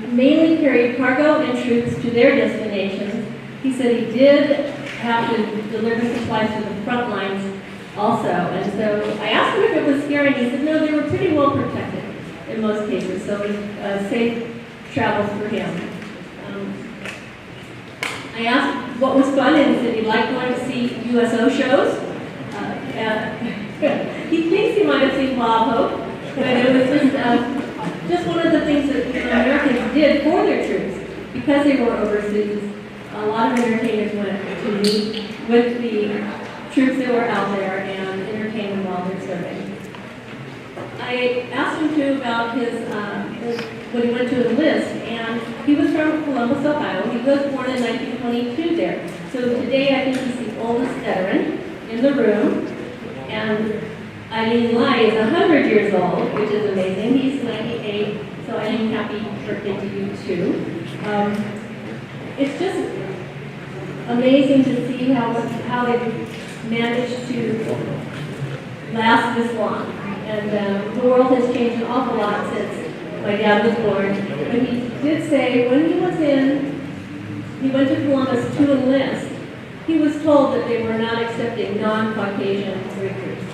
mainly carried cargo and troops to their destinations. He said he did have to deliver supplies to the front lines also. And so I asked him if it was scary, and he said, no, they were pretty well protected in most cases. So it was safe travels for him. I asked what was fun, and he said he liked going to see USO shows. He thinks he might have seen Bob Hope, but it was just one of the things that Americans did for their troops. Because they were overseas, a lot of entertainers went to meet with the troops that were out there and entertain them while they're serving. I asked him too about when he went to enlist, and he was from Columbus, Ohio. He was born in 1922 there. So today I think he's the oldest veteran in the room, and Eileen Lai is 100 years old, which is amazing. He's 98, so Eileen, happy birthday to you too. It's just amazing to see how they managed to last this long. And the world has changed an awful lot since my dad was born. But he did say when he went to Columbus to enlist, he was told that they were not accepting non-Caucasian recruits.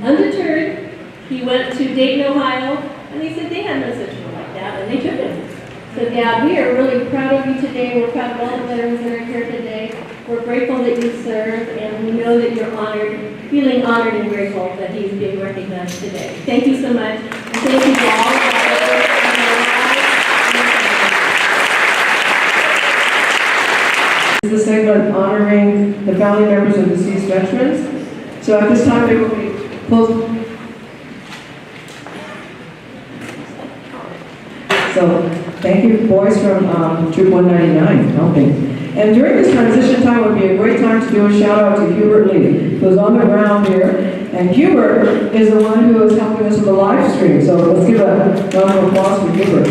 Undeterred, he went to Dayton, Ohio, and he said they had no such thing like that, and they took him. So Dad, we are really proud of you today. We're proud of all the veterans that are here today. We're grateful that you served, and we know that you're honored, feeling honored and grateful that he's being recognized today. Thank you so much. And thank you to all of our veterans and their wives. This is the segment honoring the family members of deceased veterans. So at this time, they will be closed. So thank you, boys from Troop 199, helping. And during this transition time would be a great time to do a shout out to Hubert Lee, who's on the ground here. And Hubert is the one who is helping us with the live stream. So let's give a round of applause for Hubert.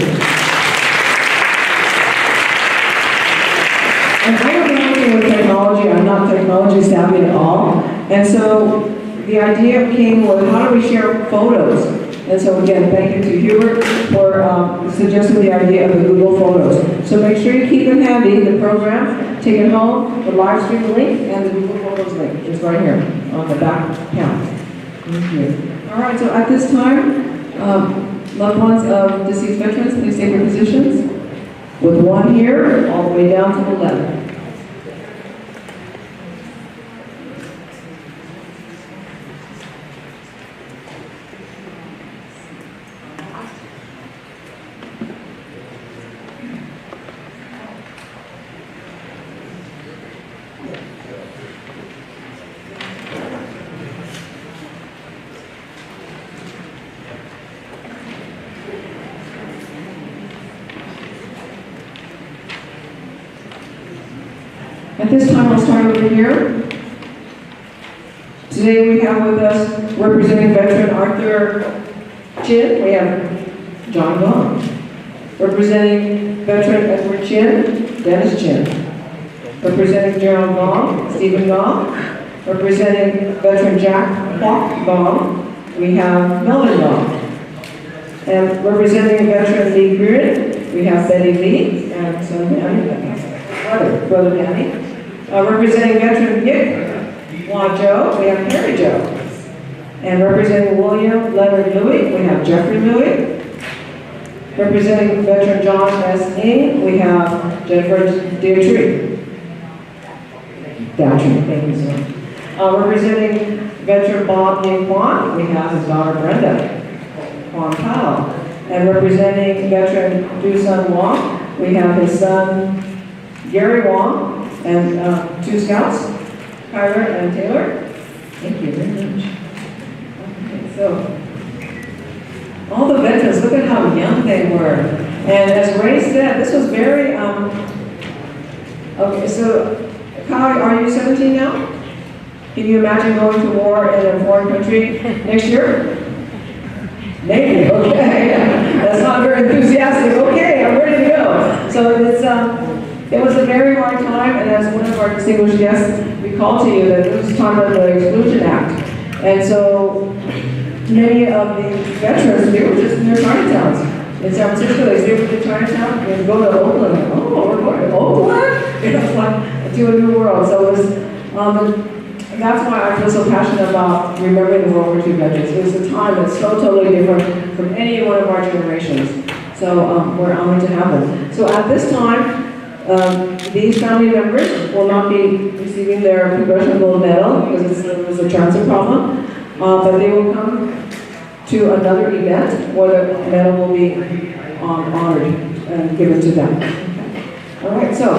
And I don't know anything with technology. I'm not technology savvy at all. And so the idea came with how do we share photos? And so again, thank you to Hubert for suggesting the idea of the Google Photos. So make sure you keep it handy, the program, take it home, the live stream link, and the Google Photos link, just right here on the back panel. Thank you. All right, so at this time, loved ones of deceased veterans, please take your positions. With one here, all the way down to the left. At this time, I'll start over here. Today we have with us, representing veteran Arthur Chin, we have John Vaughn. Representing veteran Edward Chin, Dennis Chin. Representing Gerald Vaughn, Stephen Vaughn. Representing veteran Jack Kwok Vaughn, we have Melvin Vaughn. And representing veteran Lee Green, we have Betty Lee and son Danny, brother Danny. Representing veteran Nick Joe, we have Harry Joe. And representing William Leonard Louis, we have Jeffrey Louis. Representing veteran John S. Ng, we have Jennifer Deirdre. Thank you, sir. Representing veteran Bob Ning Kwan, we have his daughter Brenda Kwan Powell. And representing veteran Dusun Wong, we have his son Gary Wong and two scouts, Kyler and Taylor. Thank you very much. Okay, so all the veterans, look at how young they were. And as Ray said, this was very, okay, so Kai, are you 17 now? Can you imagine going to war in a foreign country next year? Maybe, okay. That's not very enthusiastic. Okay, I'm ready to go. So it's, it was a very hard time, and as one of our distinguished guests recalled to you that it was time of the Exclusion Act. And so many of the veterans, they were just in their Chinatowns. In San Francisco, they stayed with the Chinatown and go to Oakland. Oh, we're going to Oakland? You know, it's like to a new world. So it was, and that's why I feel so passionate about remembering the World War II veterans. It was a time that's so totally different from any one of our generations. So we're honored to have them. So at this time, these family members will not be receiving their Congressional Gold Medal because this was a transit problem, but they will come to another event where the medal will be honored and given to them. Okay. All right, so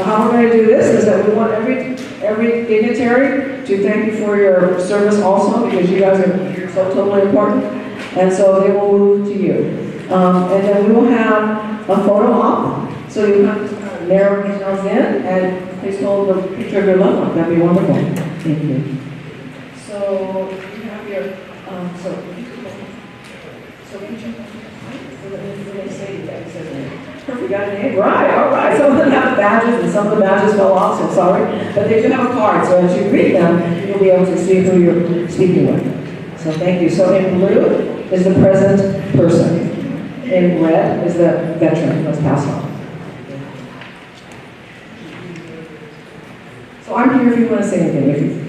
how we're going to do this is that we want every dignitary to thank you for your service also, because you guys are so totally important, and so they will move to you. And then we will have a photo op, so you have to kind of narrow yourselves in, and please hold the picture of your loved one. That'd be wonderful. Thank you. So you have your, Perfect, got a name? Right, all right. Some of them have badges, and some of the badges fell off, so sorry. But they do have a card, so as you read them, you'll be able to see who you're speaking with. So thank you. So in blue is the present person. in red is the veteran that's passed on. So I'm here if you want to say anything. If you,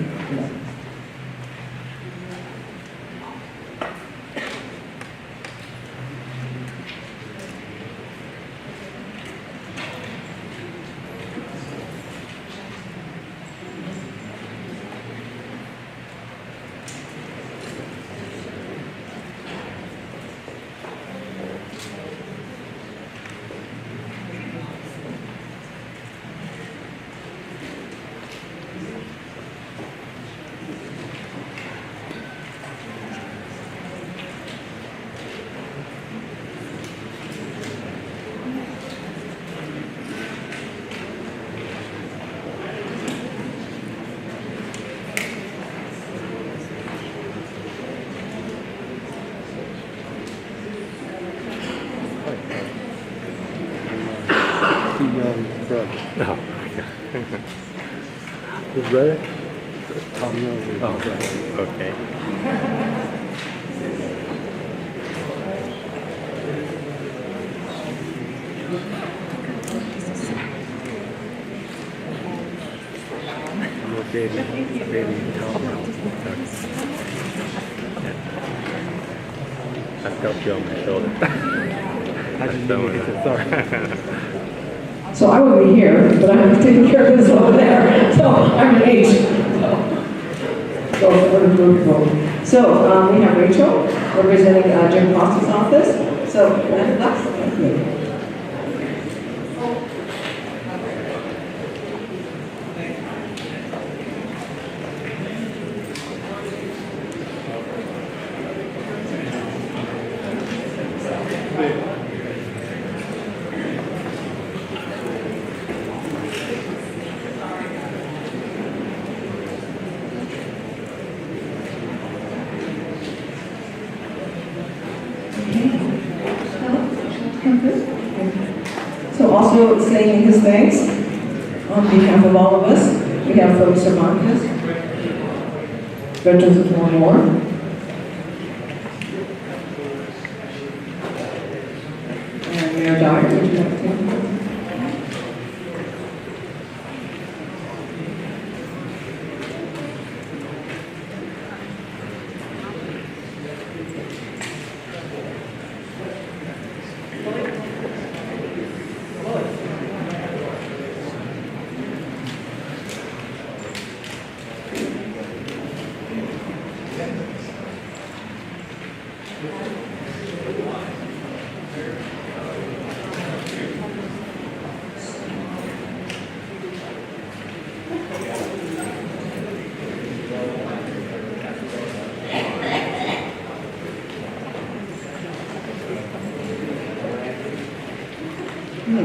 Who's ready? Oh, okay. Baby Tom. I felt you on my shoulder. I didn't know it. Sorry. so I will be here, but I'm taking care of this over there. So I'm an H. So we have Rachel representing Jim Costa's office. So that's good. So also saying his thanks on behalf of all of us, we have Folks Cervantes, Veterans of Foreign War, and Mayor Dyer, would you like to take it?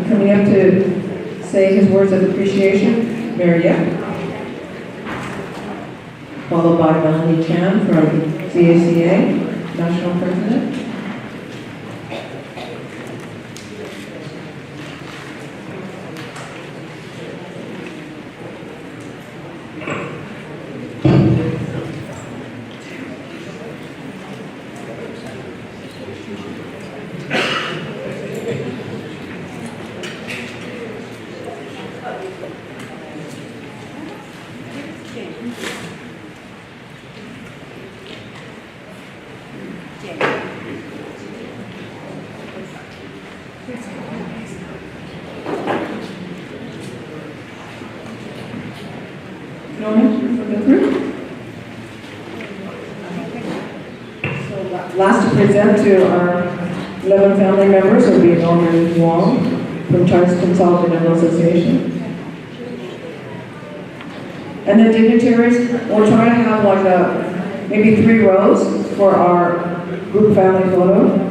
Coming up to say his words of appreciation, Mariette, followed by Melanie Chan from CACA, National President. Last to present to our 11 family members will be Norman Wong from Chinese Consolidated Association. And the dignitaries, we'll try to have like maybe 3 rows for our group family photo.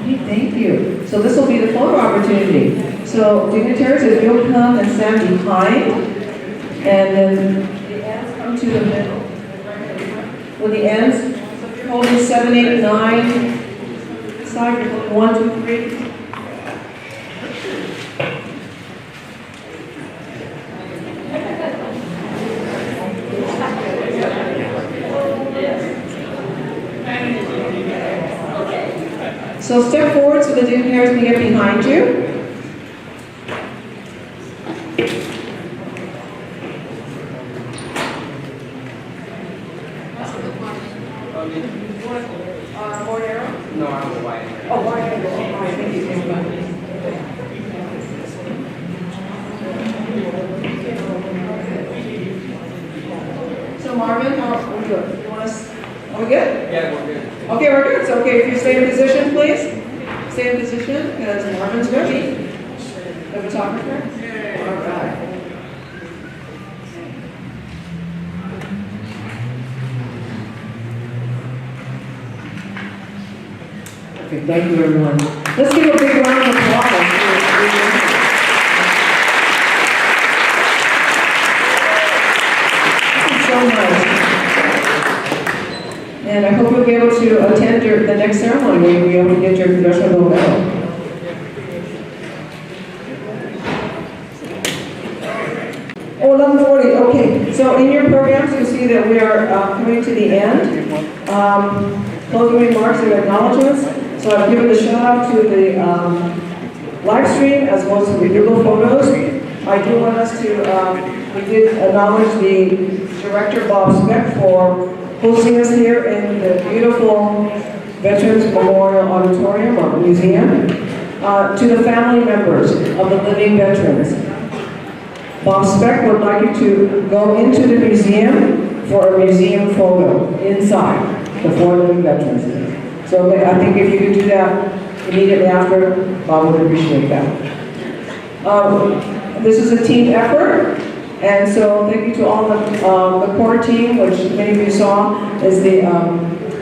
Okay, thank you. So this will be the photo opportunity. So dignitaries, if you'll come and stand behind, and then the ends come to the middle. With the ends, you're holding 7, 8, 9. Side, you're holding 1, 2, 3. So step forward so the dignitaries can get behind you. More arrow? No, I'm a white. Oh, wide arrow. Oh, I think you can run. So Marvin, how are we doing? You want us? Are we good? Yeah, we're good. Okay, we're good. So, okay, if you stay in position, please. Stay in position, because Marvin's ready. The photographer? All right. Okay, thank you, everyone. Let's give a big round of applause. Thank you so much. And I hope you'll be able to attend the next ceremony where you'll be able to get your Congressional Gold Medal. Oh, 11:40, okay. So in your programs, you see that we are coming to the end. Closing remarks and acknowledgements. So I've given the shout out to the live stream as well as the renewable photos. I do want us to, we did acknowledge the director, Bob Speck, for hosting us here in the beautiful Veterans Memorial Auditorium or Museum. To the family members of the living veterans, Bob Speck would like you to go into the museum for a museum photo inside the 4 living veterans. So I think if you could do that immediately after, Bob would appreciate that. This is a team effort, and so thank you to all the core team, which many of you saw is the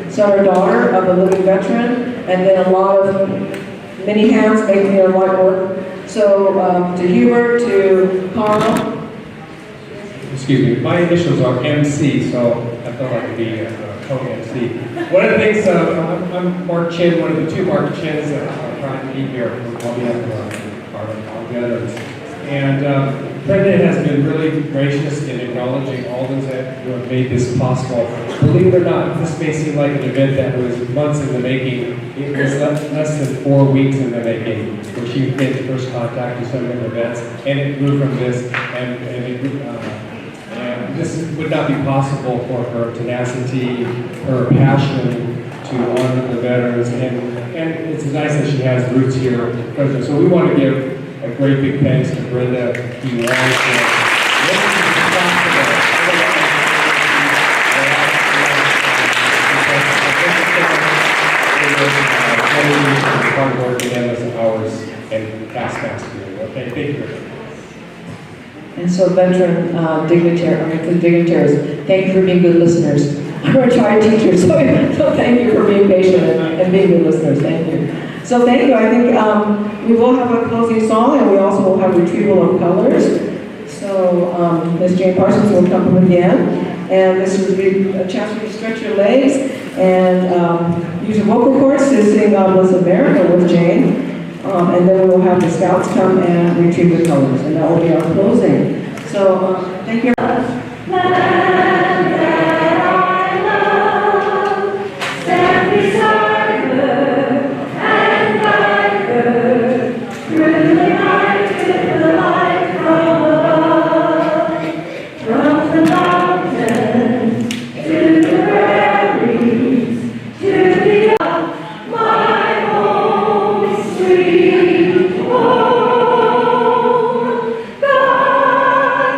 son or daughter of a living veteran, and then a lot of many hands making their light work. So to Hubert, to Carl. Excuse me, my initials are MC, so I thought I could be co-MC. One of the things, I'm Mark Chin, one of the 2 Mark Chins that are trying to be here on behalf of our veterans. And the President has been really gracious in acknowledging all those that have made this possible. Believe it or not, this may seem like an event that was months in the making. It was less than 4 weeks in the making, where she made the first contact with some of the events, and it grew from this, and this would not be possible for her tenacity, her passion to honor the veterans, and it's nice that she has roots here in Fresno. So we want to give a great big thanks to Brenda E. hard work and endless hours and fast period. Okay, thank you. And so veteran dignitaries, thank you for being good listeners. I'm a retired teacher, so thank you for being patient and being good listeners. Thank you. So thank you. I think we will have a closing song, and we also will have retrieval of colors. So Ms. Jane Parsons will come again, and this will be a chance for you to stretch your legs and use your vocal cords to sing God Bless America with Jane. And then we will have the scouts come and retrieve the colors, and that will be our closing. So thank you. God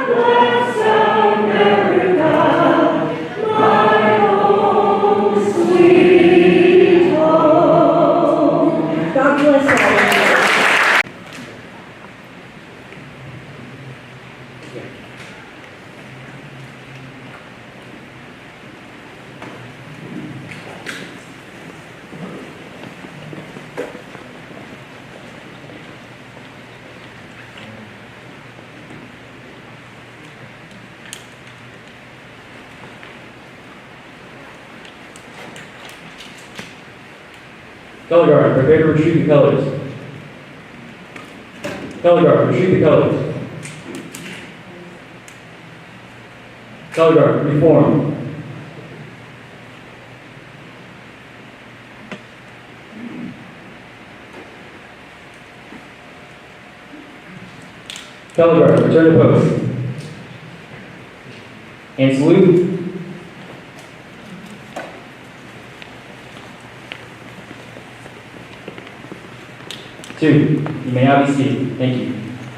bless America. Color guard, prepare to retrieve the colors. Color guard, retrieve the colors. Color guard, reform. Color guard, return to post. And salute. Two, you may now be seated. Thank you.